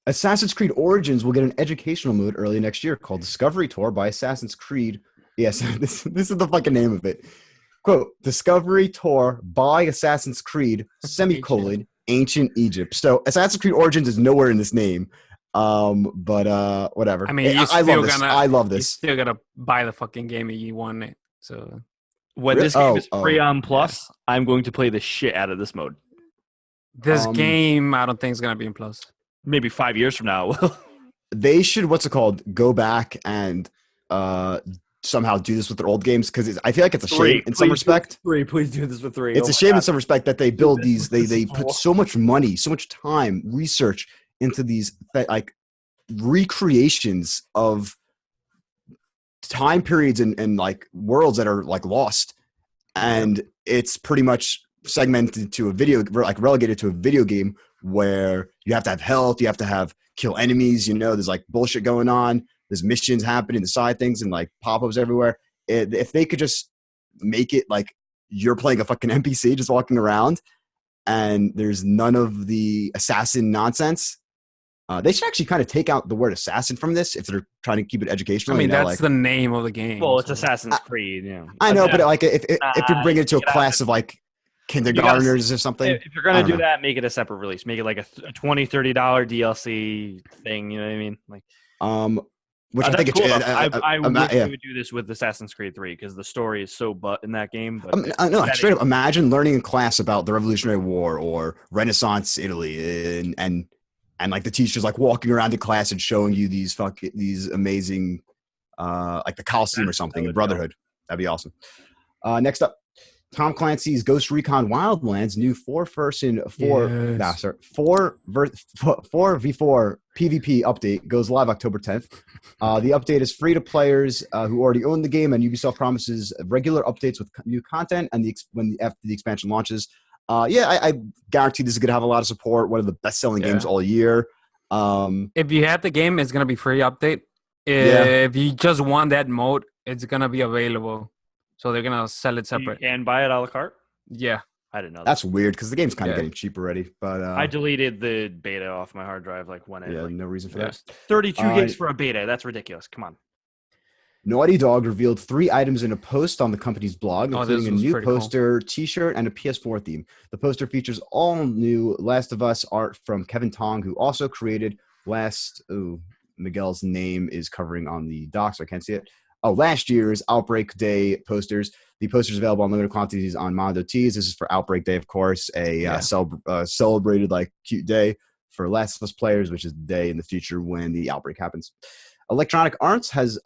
Assassin's Creed Origins will get an educational mode early next year called Discovery Tour by Assassin's Creed. Yes, this is the fucking name of it. Quote, Discovery Tour by Assassin's Creed, Ancient Egypt. So Assassin's Creed Origins is nowhere in this name. But whatever. I mean, I love this. You still gotta buy the fucking game and you want it. So when this game is free on Plus, I'm going to play the shit out of this mode. This game, I don't think is gonna be in Plus. Maybe 5 years from now. They should, go back and somehow do this with their old games, because I feel like it's a shame in some respect. Please do this with 3. It's a shame in some respect that they build these. They put so much money, so much time, research into these like recreations of time periods and like worlds that are like lost, and it's pretty much segmented to relegated to a video game where you have to have health, you have to kill enemies, there's like bullshit going on, there's missions happening, the side things, and like pop-ups everywhere. If they could just make it like you're playing a fucking NPC just walking around and there's none of the assassin nonsense, they should actually kind of take out the word assassin from this if they're trying to keep it educational. I mean, that's the name of the game. Well, it's Assassin's Creed. I know, but like if you're bringing it to a class of like kindergartners or something. If you're going to do that, make it a separate release. Make it like a $20, $30 DLC thing. You know what I mean? Like, which I think cool. I would do this with Assassin's Creed 3 because the story is so butt in that game. But no, straight up, imagine learning in class about the Revolutionary War or Renaissance Italy, and like the teacher's like walking around the class and showing you these amazing, like the Colosseum or something in Brotherhood. That'd be awesome. Next up. Tom Clancy's Ghost Recon Wildlands new 4v4 PvP update goes live October 10th. The update is free to players who already own the game, and Ubisoft promises regular updates with new content and after the expansion launches. I guarantee this is going to have a lot of support. One of the best-selling games all year. If you have the game, it's going to be free update. If you just want that mode, it's going to be available. So they're going to sell it separate. You can buy it a la carte? Yeah. I didn't know that. That's weird because the game's kind of getting cheap already. But I deleted the beta off my hard drive no reason for that. 32 gigs for a beta. That's ridiculous. Come on. Naughty Dog revealed 3 items in a post on the company's blog, including a new poster, T-shirt, and a PS4 theme. The poster features all new Last of Us art from Kevin Tong, who also created Miguel's name is covering on the doc, so I can't see it. Last year's Outbreak Day posters. The posters available in limited quantities on Mondo Tees. This is for Outbreak Day, of course, celebrated like cute day for Last of Us players, which is the day in the future when the outbreak happens. Electronic Arts has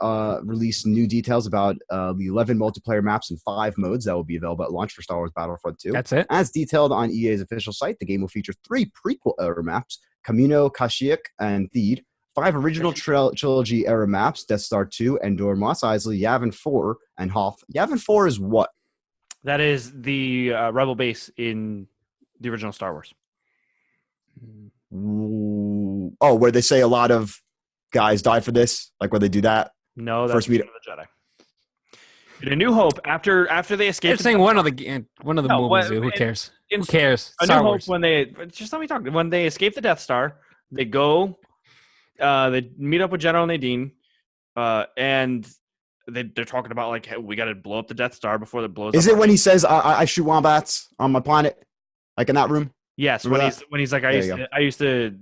released new details about the 11 multiplayer maps and 5 modes that will be available at launch for Star Wars Battlefront 2. That's it. As detailed on EA's official site, the game will feature 3 prequel-era maps, Camino, Kashyyyk, and Theed, 5 original trilogy-era maps, Death Star 2, Endor, Mos Eisley, Yavin 4, and Hoth. Yavin 4 is what? That is the rebel base in The original Star Wars. Oh, where they say a lot of guys died for this, like where they do that. No, that's Return of the Jedi. In A New Hope, after they escaped, they're saying one of the movies. Who cares? Who cares? A New Hope, when they just let me talk. When they escape the Death Star, they go, they meet up with General Nadine, and they're talking about like, hey, we got to blow up the Death Star before it blows up. Is it when he says, "I shoot wombats on my planet," like in that room? Yes, when he's like, I used to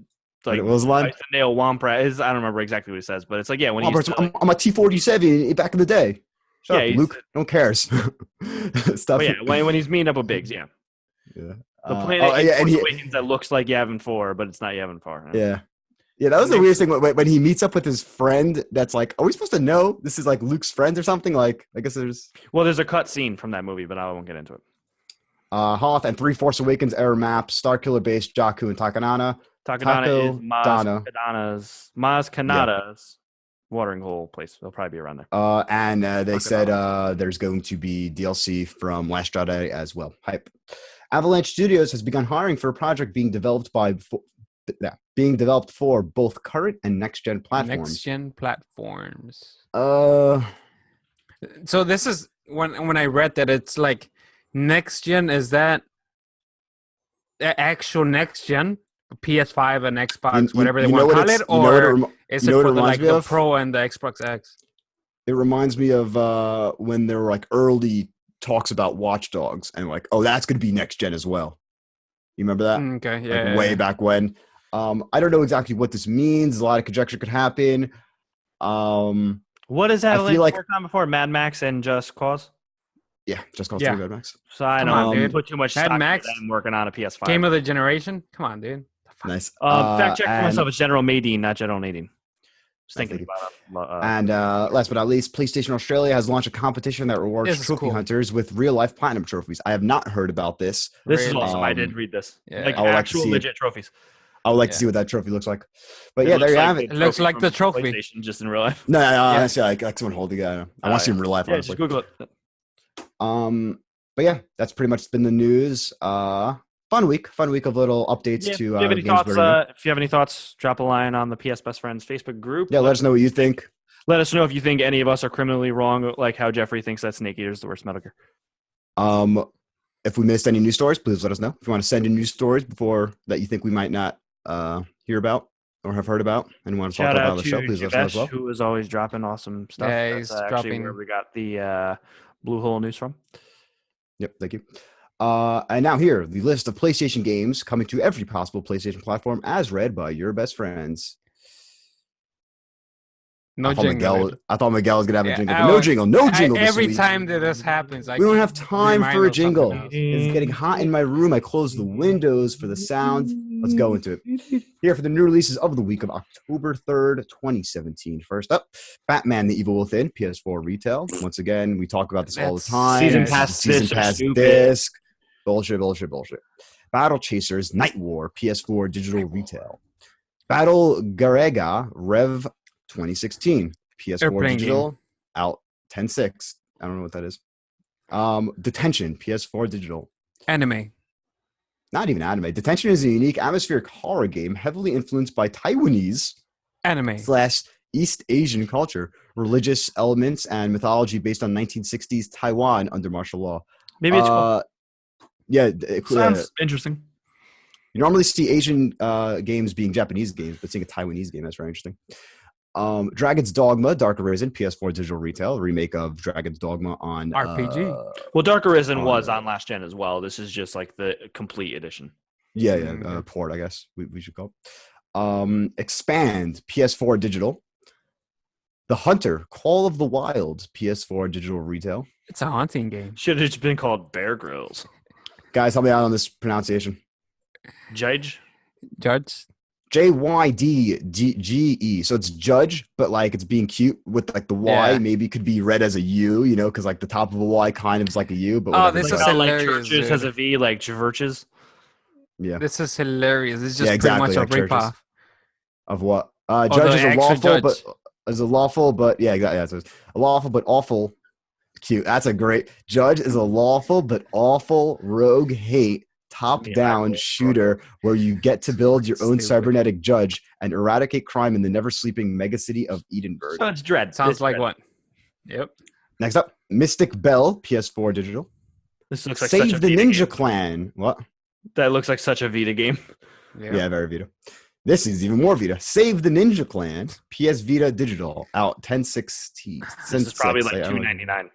like, what was the line? I used to nail Womprat. I don't remember exactly what he says, but it's like, yeah, when he's I'm a T-47 back in the day. Shut up, Luke. No one cares. Stuff. Yeah, when he's meeting up with Biggs, yeah. The planet Awakens that looks like Yavin 4, but it's not Yavin 4. Yeah. Yeah, that was the weirdest thing when he meets up with his friend. That's like, are we supposed to know this is like Luke's friends or something? Like, I guess there's a cut scene from that movie, but I won't get into it. Hoth and 3 Force Awakens error maps, Starkiller Base, Jakku, and Takanana. Takanana is Maz Kanata's watering hole place. They'll probably be around there. And they said there's going to be DLC from Last Jedi as well. Hype. Avalanche Studios has begun hiring for a project being developed for both current and next-gen platforms. So this is when I read that, it's like next-gen, is that actual next-gen? PS5 and Xbox, whatever they want to call it, or is it for the Pro and the Xbox X? It reminds me of when there were like early talks about Watch Dogs, and like, oh, that's going to be next gen as well. You remember that? Okay, yeah. Way back when. I don't know exactly what this means. A lot of conjecture could happen. What is that? I feel like time before Mad Max and Just Cause. Yeah, Just Cause 3 Mad Max. So I don't put too much stock into that. I'm working on a PS5. Game of the generation. Come on, dude. Nice. Fact check for myself. It's General Nadine, not General Nadine. Just thinking about it. And last but not least, PlayStation Australia has launched a competition that rewards trophy hunters with real-life platinum trophies. I have not heard about this. This is awesome. I did read this. Yeah. Like actual legit trophies. I would like to see what that trophy looks like. But there you have it. It looks like the trophy. PlayStation, just in real life. No, honestly, like someone holding it. I want to see in real life. Yeah, just Google it. But yeah, that's pretty much been the news. Fun week of little updates to. If you have any thoughts, if you have any thoughts, drop a line on the PS Best Friends Facebook group. Yeah, let us know what you think. Let us know if you think any of us are criminally wrong, like how Jeffrey thinks that Snake Eater is the worst Metal Gear. If we missed any news stories, please let us know. If you want to send in news stories before that you think we might not hear about or have heard about, and want to talk about on the show, please let us know as well. Who is always dropping awesome stuff. Yeah, he's dropping where we got the Blue Hole news from. Yep, thank you. And now here, the list of PlayStation games coming to every possible PlayStation platform as read by your best friends. I thought Miguel was going to have a jingle. No jingle. Every time that this happens, we don't have time for a jingle. It's getting hot in my room. I closed the windows for the sound. Let's go into it. Here for the new releases of the week of October 3rd, 2017. First up, Batman the Evil Within, PS4 retail. Once again, we talk about this all the time. Season pass disc. Bullshit. Battle Chasers Night War, PS4 digital retail. Battle Garega Rev 2016, PS4 digital, out 10/6. I don't know what that is. Detention, PS4 digital. Anime. Not even anime. Detention is a unique atmospheric horror game heavily influenced by Taiwanese anime / East Asian culture, religious elements, and mythology based on 1960s Taiwan under martial law. Maybe it's cool. Yeah, sounds interesting. You normally see Asian games being Japanese games, but seeing a Taiwanese game, that's very interesting. Dragon's Dogma, Dark Arisen, PS4 digital retail, remake of Dragon's Dogma on RPG. Well, Dark Arisen was on last gen as well. This is just like the complete edition. Port, I guess we should call it. Expand, PS4 digital. The Hunter, Call of the Wild, PS4 digital retail. It's a hunting game. Should have just been called Bear Grylls. Guys, help me out on this pronunciation. Judge. JYDGE. So it's judge, but like it's being cute with like the Y. Maybe could be read as a U, because like the top of a Y kind of is like a U. But this is hilarious. Like churches has a V, like churches. Yeah. This is hilarious. It's just pretty much a ripoff. Of what? Judge is a lawful, but yeah, exactly. Yeah, so it's a lawful but awful. Cute. That's a great. Judge is a lawful but awful rogue hate top-down shooter where you get to build your own cybernetic judge and eradicate crime in the never-sleeping megacity of Edenburg. So it's Dread. Sounds like what? Yep. Next up, Mystic Bell, PS4 digital. This looks like Save such a the Vita Ninja game. Clan. What? That looks like such a Vita game. Yeah, very Vita. This is even more Vita. Save the Ninja Clan, PS Vita digital, out 10/16. This is probably like $2.99.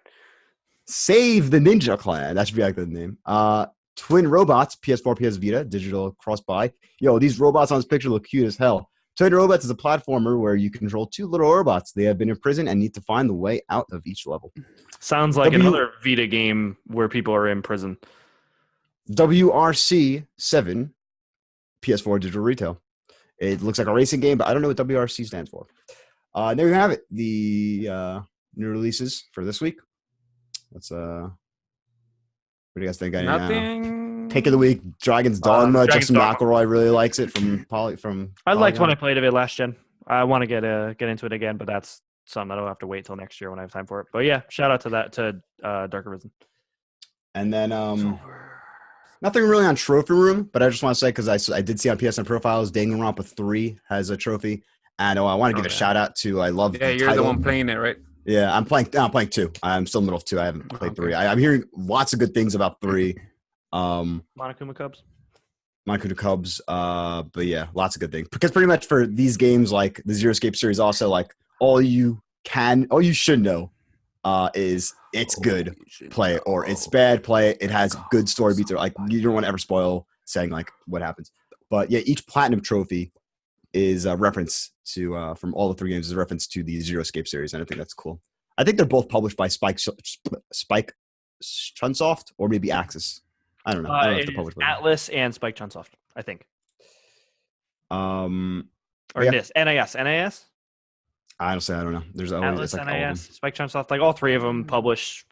Save the Ninja Clan. That should be like the name. Twin Robots, PS4, PS Vita, digital cross-buy. Yo, these robots on this picture look cute as hell. Twin Robots is a platformer where you control two little robots. They have been in prison and need to find the way out of each level. Sounds like another Vita game where people are in prison. WRC 7, PS4 digital retail. It looks like a racing game, but I don't know what WRC stands for. There you have it. The new releases for this week. Let's what do you guys think? Nothing. Pick of the week: Dragon's Dogma. Justin McElroy really likes it from I liked when I played it last gen. I want to get into it again, but that's something that I'll have to wait till next year when I have time for it. But yeah, shout out to that to Dark Arisen. And then nothing really on Trophy Room, but I just want to say because I did see on PSN profiles, Danganronpa 3 has a trophy, and I want to give a shout out to I love. Yeah, you're the one playing it, right? Yeah, I'm playing 2. I'm still in the middle of 2. I haven't played 3. I'm hearing lots of good things about 3. Monokuma Cubs. But yeah, lots of good things. Because pretty much for these games like the Zero Escape series, also like all you should know is it's good, play it, or it's bad, play it. It has good story beats. Like you don't want to ever spoil saying like what happens. But yeah, each platinum trophy is a reference to from all the 3 games is a reference to the Zero Escape series, and I think that's cool. I think they're both published by Spike Chunsoft or maybe Axis. I don't know. I don't know if they're published by Atlas and Spike Chunsoft, I think. Or NIS. NIS? Honestly, I don't know. There's always Atlas, like NIS, Spike Chunsoft, like all 3 of them publish,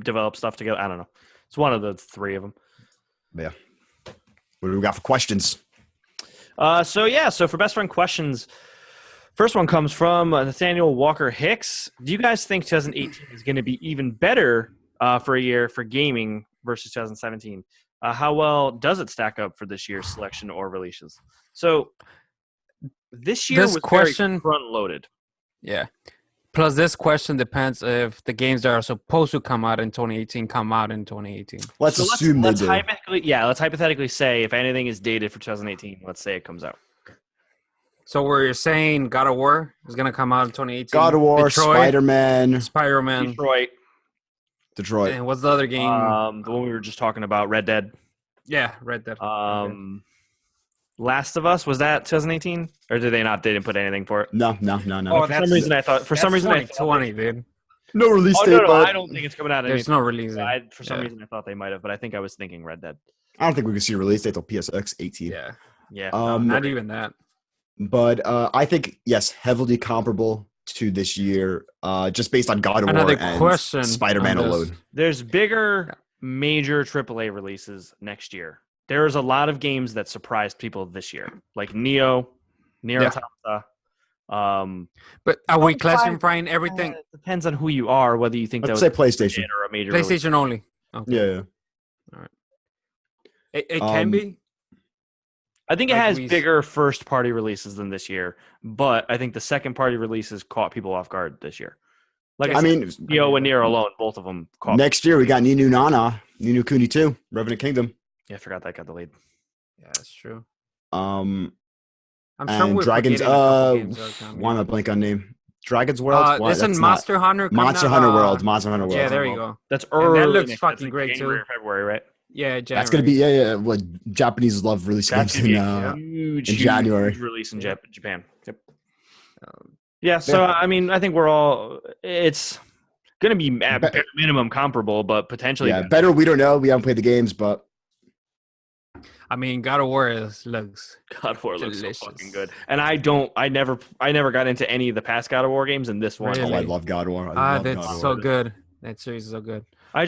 develop stuff together. I don't know. It's one of the 3 of them. But yeah. What do we got for questions? So for best friend questions, first one comes from Nathaniel Walker Hicks. Do you guys think 2018 is going to be even better for a year for gaming versus 2017? How well does it stack up for this year's selection or releases? So this year was very front-loaded. Yeah. Plus, this question depends if the games that are supposed to come out in 2018 come out in 2018. Let's assume they do. Let's hypothetically say if anything is dated for 2018, let's say it comes out. So where you're saying God of War is going to come out in 2018? God of War, Detroit, Spider-Man. Detroit. And what's the other game? The one we were just talking about, Red Dead. Yeah, Red Dead. Last of Us, was that 2018? Or did they not? They didn't put anything for it? No. Oh, for some reason I thought. For some reason, 2020, dude. No release date. No, I don't think it's coming out. There's no release date. For some reason, I thought they might have, but I think I was thinking Red Dead. I don't think we can see a release date till PSX 18. Yeah. Not even that. But I think yes, heavily comparable to this year, just based on God of War and Spider-Man alone. There's bigger, major AAA releases next year. There's a lot of games that surprised people this year, like Nier Automata. But are we classifying everything? It depends on who you are, whether you think Let's say PlayStation or a major PlayStation release. only. Okay. Yeah. All right. It can be. I think it has bigger first-party releases than this year, but I think the second-party releases caught people off guard this year. Like Neo and Nier alone, both of them caught. Next year we got Ni no Kuni 2, Revenant Kingdom. Yeah, I forgot that got delayed. Yeah, that's true. I'm sure we're Dragons. Why am I blank on name? Dragon's World. Isn't Monster Hunter? Monster Hunter World. Monster Hunter World. Yeah, there you go. That's early. And that looks fucking great January, too. February, right? Yeah, January. That's gonna be What Japanese love release games in January. Huge release in Japan. Yep. So I mean, I think we're all. It's gonna be at bare minimum comparable, but potentially better. We don't know. We haven't played the games, but I mean, God of War looks so fucking good. And I never got into any of the past God of War games, and this one. Really? Oh, I love God of War. That's so good. That series is so good. I've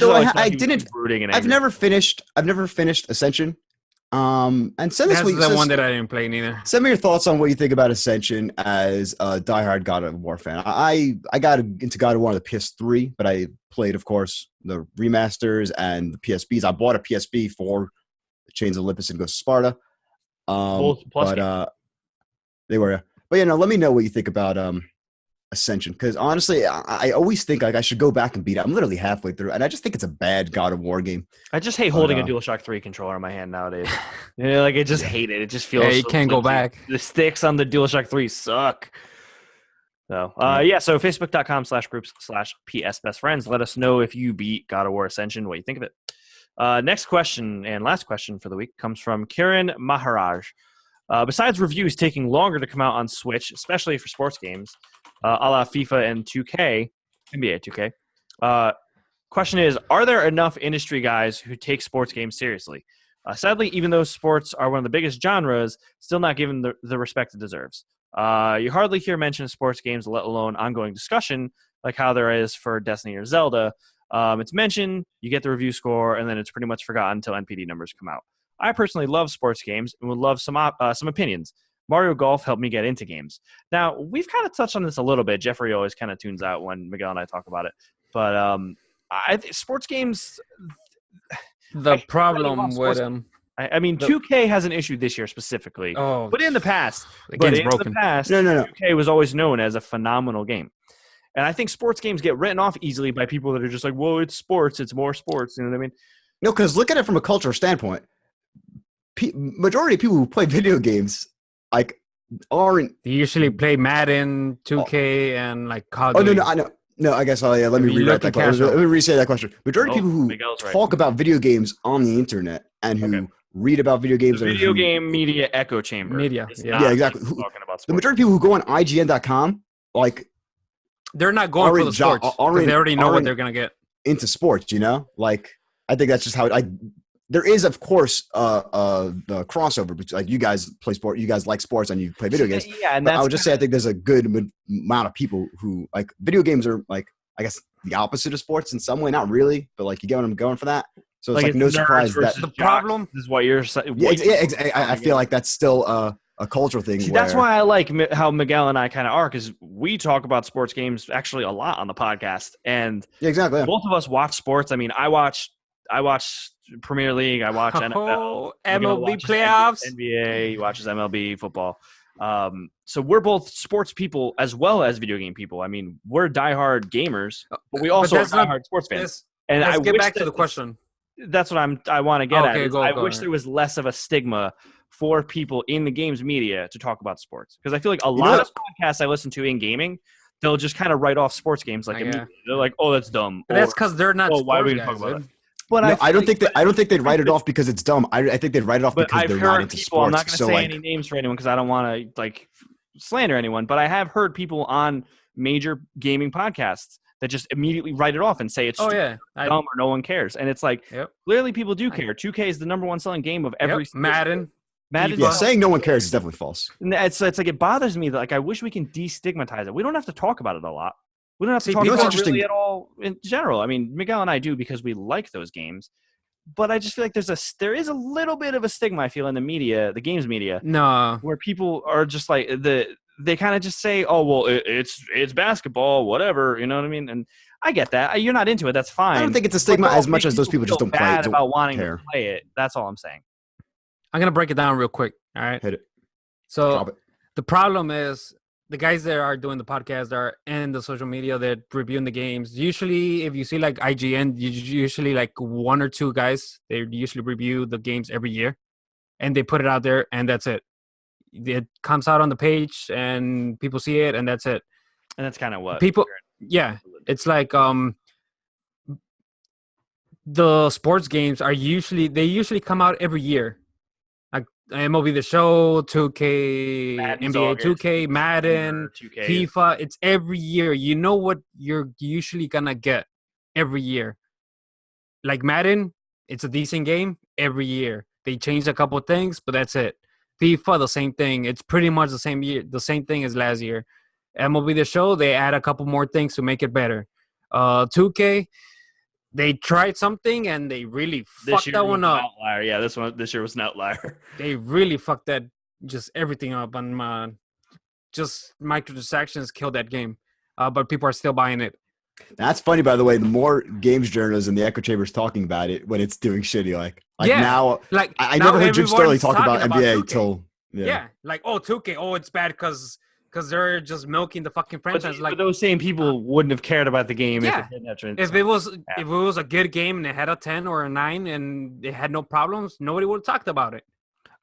never finished Ascension. And send us the one that I didn't play neither. Send me your thoughts on what you think about Ascension as a diehard God of War fan. I got into God of War on the PS3, but I played, of course, the remasters and the PSPs. I bought a PSP for Chains of Olympus and Ghost of Sparta. Plus But they were. But yeah, no. Let me know what you think about Ascension, because honestly, I always think like I should go back and beat it. I'm literally halfway through, and I just think it's a bad God of War game. I just hate holding a DualShock 3 controller in my hand nowadays. Like I just hate it. It just feels. Yeah, you can't go back. The sticks on the DualShock 3 suck. So so facebook.com/groups/PSBestFriends. Let us know if you beat God of War Ascension, what you think of it. Next question and last question for the week comes from Kiran Maharaj. Besides reviews taking longer to come out on Switch, especially for sports games, a la FIFA and 2K, NBA 2K, question is, are there enough industry guys who take sports games seriously? Sadly, even though sports are one of the biggest genres, still not given the respect it deserves. You hardly hear mention of sports games, let alone ongoing discussion, like how there is for Destiny or Zelda. It's mentioned, you get the review score, and then it's pretty much forgotten until NPD numbers come out. I personally love sports games and would love some opinions. Mario Golf helped me get into games. Now, we've kind of touched on this a little bit. Jeffrey always kind of tunes out when Miguel and I talk about it. But sports games... The problem with them... I mean, 2K has an issue this year specifically. Oh, but in the past, the game's broken. No. 2K was always known as a phenomenal game. And I think sports games get written off easily by people that are just like, well, it's sports. It's more sports. You know what I mean? No, because look at it from a cultural standpoint. Majority of people who play video games like aren't. They usually play Madden, 2K, and like COD. Oh no, I know. No, I guess let me rewrite that question. Let me re-say that question. Majority of people who talk about video games on the internet and who read about video games. The video game media echo chamber. Yeah, exactly. Talking about the majority of people who go on IGN.com, like, they're not going for the sports because they already know what they're gonna get into sports. You know, like I think that's just how there is, of course, the crossover between like you guys play sport, you guys like sports, and you play video games. Yeah, and but I would just say I think there's a good amount of people who like video games are like I guess the opposite of sports in some way, not really, but like you get what I'm going for that. So it's like no surprise that the problem is what you're saying. I feel like that's still a cultural thing. See, that's why I like how Miguel and I kind of are, because we talk about sports games actually a lot on the podcast, and exactly both of us watch sports. I mean, I watch Premier League. I watch NFL, MLB playoffs, NBA. He watches MLB football. So we're both sports people as well as video game people. I mean, we're diehard gamers, but we also are diehard sports fans. And I get back to the question. That's what I want to get at. I wish there was less of a stigma for people in the games media to talk about sports, because I feel like a lot of podcasts I listen to in gaming, they'll just kind of write off sports games like immediately. They're like, "Oh, that's dumb." But that's because they're not. Why are we guys, talk about it? But no, I don't think they'd write it off because it's dumb. I think they'd write it off because they're not into sports. I'm not going to say any names for anyone because I don't want to like slander anyone. But I have heard people on major gaming podcasts that just immediately write it off and say it's dumb or no one cares. And it's like clearly people do care. 2K is the number one selling game of every Madden. Yeah, saying no one cares is definitely false. And it's like it bothers me that like I wish we can destigmatize it. We don't have to talk about it a lot. We don't have to talk about it really at all in general. I mean, Miguel and I do because we like those games. But I just feel like there is a little bit of a stigma, I feel, in the media, the games media. No. Where people are just like they kind of just say, "Oh, well, it's basketball, whatever." You know what I mean? And I get that. You're not into it. That's fine. I don't think it's a stigma as much as those people just don't play it. About wanting to play it. That's all I'm saying. I'm gonna break it down real quick. All right. Hit it. So the problem is the guys that are doing the podcast are in the social media, they're reviewing the games. Usually, if you see like IGN, usually like one or two guys, they usually review the games every year, and they put it out there, and that's it. It comes out on the page, and people see it, and that's it. And that's kind of what people. Yeah, it's like the sports games are usually come out every year. Like MLB The Show, 2K, Madden's NBA August, 2K, Madden, 2K. FIFA. It's every year. You know what you're usually gonna get every year. Like Madden, it's a decent game every year. They changed a couple of things, but that's it. FIFA, the same thing. It's pretty much the same thing as last year. MLB The Show, they add a couple more things to make it better. 2K, they tried something and they really fucked that one up. Outlier. Yeah, this year was an outlier. They really fucked that everything up, and just microtransactions killed that game. But people are still buying it. That's funny, by the way. The more games journalists in the echo chambers talking about it when it's doing shitty, now, like I now never heard Jim Sterling talk about NBA 2K. till like 2K, it's bad because they're just milking the fucking franchise. But those same people wouldn't have cared about the game if it didn't have if it was a good game and it had a 10 or a 9 and it had no problems, nobody would have talked about it.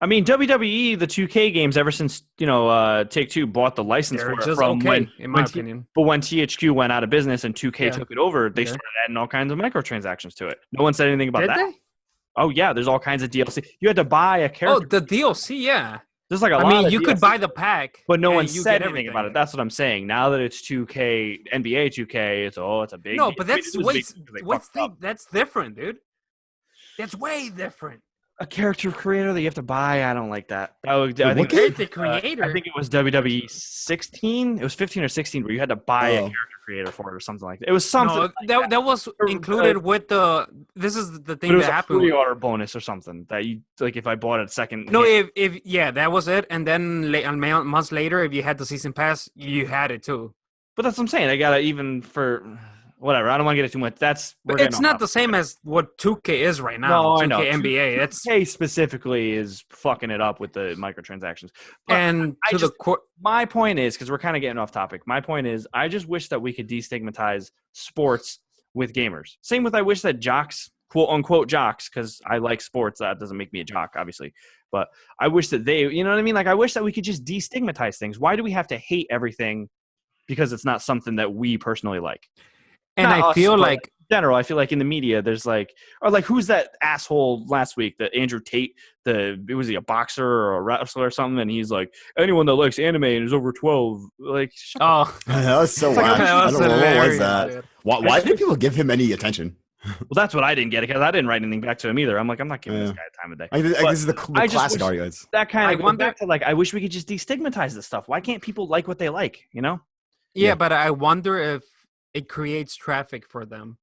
I mean, WWE, the 2K games, ever since Take-Two bought the license for it from in my opinion. But when THQ went out of business and 2K took it over, they started adding all kinds of microtransactions to it. No one said anything about that. Did they? Oh yeah, there's all kinds of DLC. You had to buy a character. Oh, the DLC, yeah. There's like a lot. I mean, you could buy the pack, but no one said anything about it. That's what I'm saying. Now that it's 2K, NBA 2K, it's a big. No, but that's that's different, dude. That's way different. A character creator that you have to buy. I don't like that. Character creator. I think it was WWE 16. It was 15 or 16 where you had to buy a character creator for it or something like that. It was something. No, that was included with the. This is the thing that happened. It was a pre-order bonus or something that you like if I bought it second. No, if that was it, and then months later, if you had the season pass, you had it too. But that's what I'm saying. I got it even for. Whatever. I don't want to get it too much. It's not the same as what 2K is right now. No, 2K I know. NBA. 2K specifically is fucking it up with the microtransactions. But and my point is, because we're kind of getting off topic. My point is, I just wish that we could destigmatize sports with gamers. Same with I wish that jocks, quote unquote jocks, because I like sports. That doesn't make me a jock, obviously. But I wish that they, you know what I mean? Like I wish that we could just destigmatize things. Why do we have to hate everything because it's not something that we personally like? And I feel like in general, I feel like in the media, there's who's that asshole last week that Andrew Tate, was he a boxer or a wrestler or something? And he's like, anyone that likes anime and is over 12, like, that was so wild. I don't know what was that. Why did people give him any attention? Well, that's what I didn't get because I didn't write anything back to him either. I'm like, I'm not giving this guy time of day. This is the classic arguments. That kind of goes back to I wish we could just destigmatize this stuff. Why can't people like what they like? You know? Yeah, but I wonder if it creates traffic for them.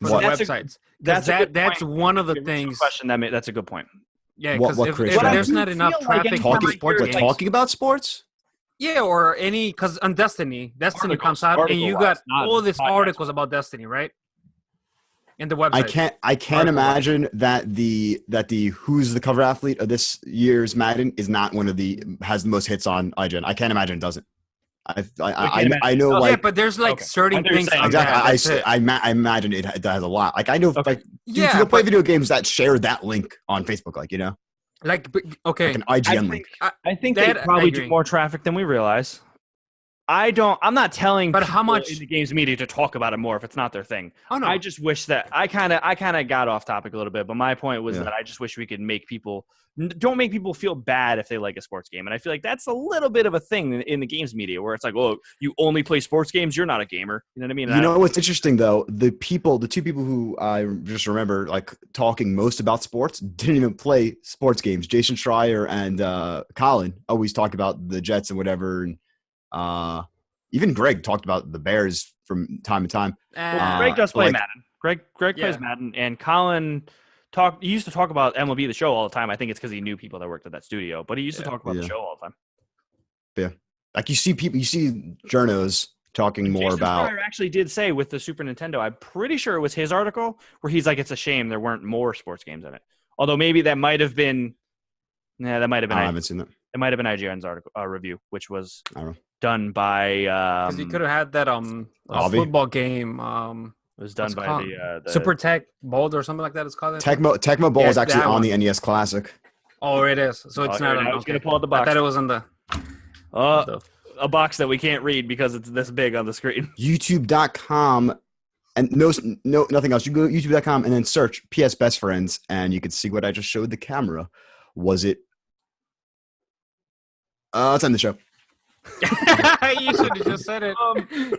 For the websites. That's one of the things. Question that's a good point. Yeah, because if there's not enough traffic for sports games. Talking about sports? Yeah, or because on Destiny comes out and you got all these articles about Destiny, right? In the website. I can't imagine that the who's the cover athlete of this year's Madden is not has the most hits on IGN. I can't imagine it doesn't. I know but there's certain things. Exactly. I imagine it has a lot. Like I know you play video games that share that link on Facebook, like an IGN link. I think they probably do more traffic than we realize. I'm not telling but how much in the games media to talk about it more if it's not their thing. Oh, no. I just wish that I kind of got off topic a little bit, but my point was that I just wish we could don't make people feel bad if they like a sports game. And I feel like that's a little bit of a thing in the games media where it's like, oh, you only play sports games, you're not a gamer. You know what I mean? You know what's interesting though? The two people who I just remember talking most about sports didn't even play sports games. Jason Schreier and Colin always talk about the Jets and whatever. And even Greg talked about the Bears from time to time. Greg does play Madden. Greg plays Madden, and Colin he used to talk about MLB The Show all the time. I think it's because he knew people that worked at that studio, but he used to talk about the show all the time. Yeah, like you see journos talking more about. Schreier actually did say with the Super Nintendo, I'm pretty sure it was his article where he's like, it's a shame there weren't more sports games in it. Although maybe that might have been. Yeah, that might have been. I haven't seen that. It might have been IGN's article review, which was done by. Because you could have had that football game. It was done by the Super Tech Bowl or something like that. It's called Tecmo Bowl is actually on the NES Classic. Oh, it is. So it's not. I was gonna pull out the box. I thought it was on the. A box that we can't read because it's this big on the screen. YouTube.com and nothing else. You go to YouTube.com and then search PS Best Friends and you can see what I just showed the camera. Was it? Let's end the show. You should have just said it.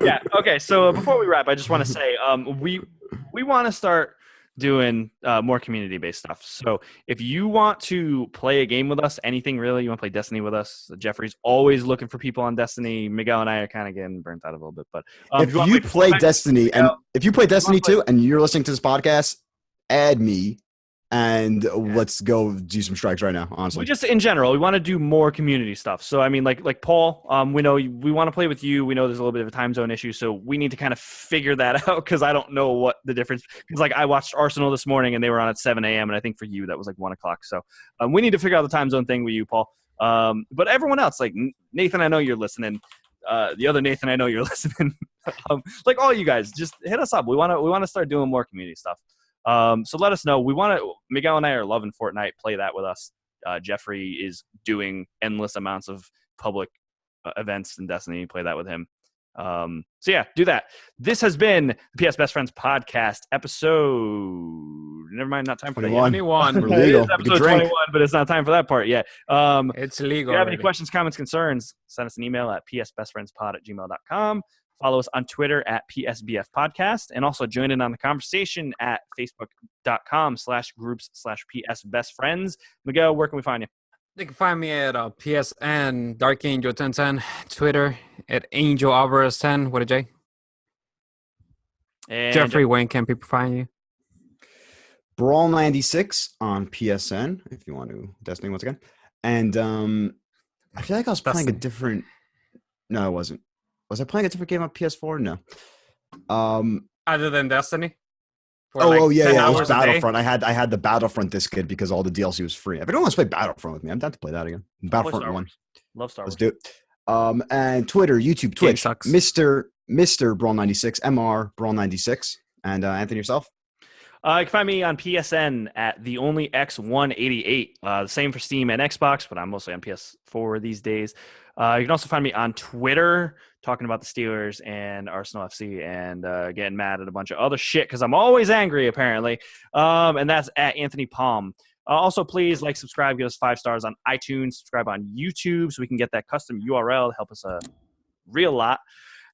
Yeah. Okay. So before we wrap, I just want to say we want to start doing more community-based stuff. So if you want to play a game with us, anything really, you want to play Destiny with us, Jeffrey's always looking for people on Destiny. Miguel and I are kind of getting burnt out a little bit. But if you play Destiny and if you play Destiny too, and you're listening to this podcast, add me and let's go do some strikes right now. Honestly, we just in general, we want to do more community stuff. So I mean, like Paul, we know we want to play with you. We know there's a little bit of a time zone issue, so we need to kind of figure that out because I don't know what the difference. Because like I watched Arsenal this morning and they were on at 7 a.m. and I think for you that was like 1 o'clock. So we need to figure out the time zone thing with you, Paul. But everyone else, like Nathan, I know you're listening. The other Nathan, I know you're listening. Like all you guys, just hit us up. We want to start doing more community stuff. So let us know. Miguel and I are loving Fortnite. Play that with us. Jeffrey is doing endless amounts of public events in Destiny. Play that with him. So yeah, do that. This has been the PS Best Friends podcast episode. Never mind, not time for 21. We're legal. Episode 21, but it's not time for that part yet. It's legal. If you have any questions, comments, concerns, send us an email at psbestfriendspod@gmail.com. Follow us on Twitter at PSBF Podcast, and also join in on the conversation at facebook.com/groups/PSBestFriends. Miguel, where can we find you? You can find me at PSN Dark Angel 1010, Twitter at Angel Alvarez 10 with a J. And Jeffrey, when can people find you? Brawl 96 on PSN if you want to Destiny once again. And I feel like I was playing a different. No, I wasn't. Was I playing a different game on PS4? No. Other than Destiny? Yeah. It was Battlefront. I had the Battlefront disc kit because all the DLC was free. If anyone wants to play Battlefront with me, I'm down to play that again. Battlefront 1. Love Star Wars. Let's do it. And Twitter, YouTube, Twitch, Mr. Brawl 96, MR Brawl 96, and Anthony, yourself. You can find me on PSN at the only X188. The same for Steam and Xbox, but I'm mostly on PS4 these days. You can also find me on Twitter talking about the Steelers and Arsenal FC and getting mad at a bunch of other shit because I'm always angry, apparently. And that's at Anthony Palm. Also, please like, subscribe, give us 5 stars on iTunes, subscribe on YouTube so we can get that custom URL to help us a real lot.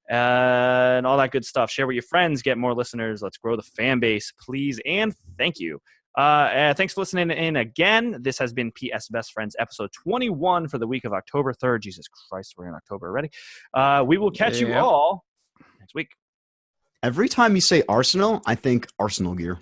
And all that good stuff. Share with your friends, get more listeners. Let's grow the fan base, please. And thank you. Thanks for listening in again. This has been PS Best Friends episode 21 for the week of October 3rd. Jesus Christ, we're in October already. We will catch you all next week. Every time you say Arsenal, I think Arsenal gear.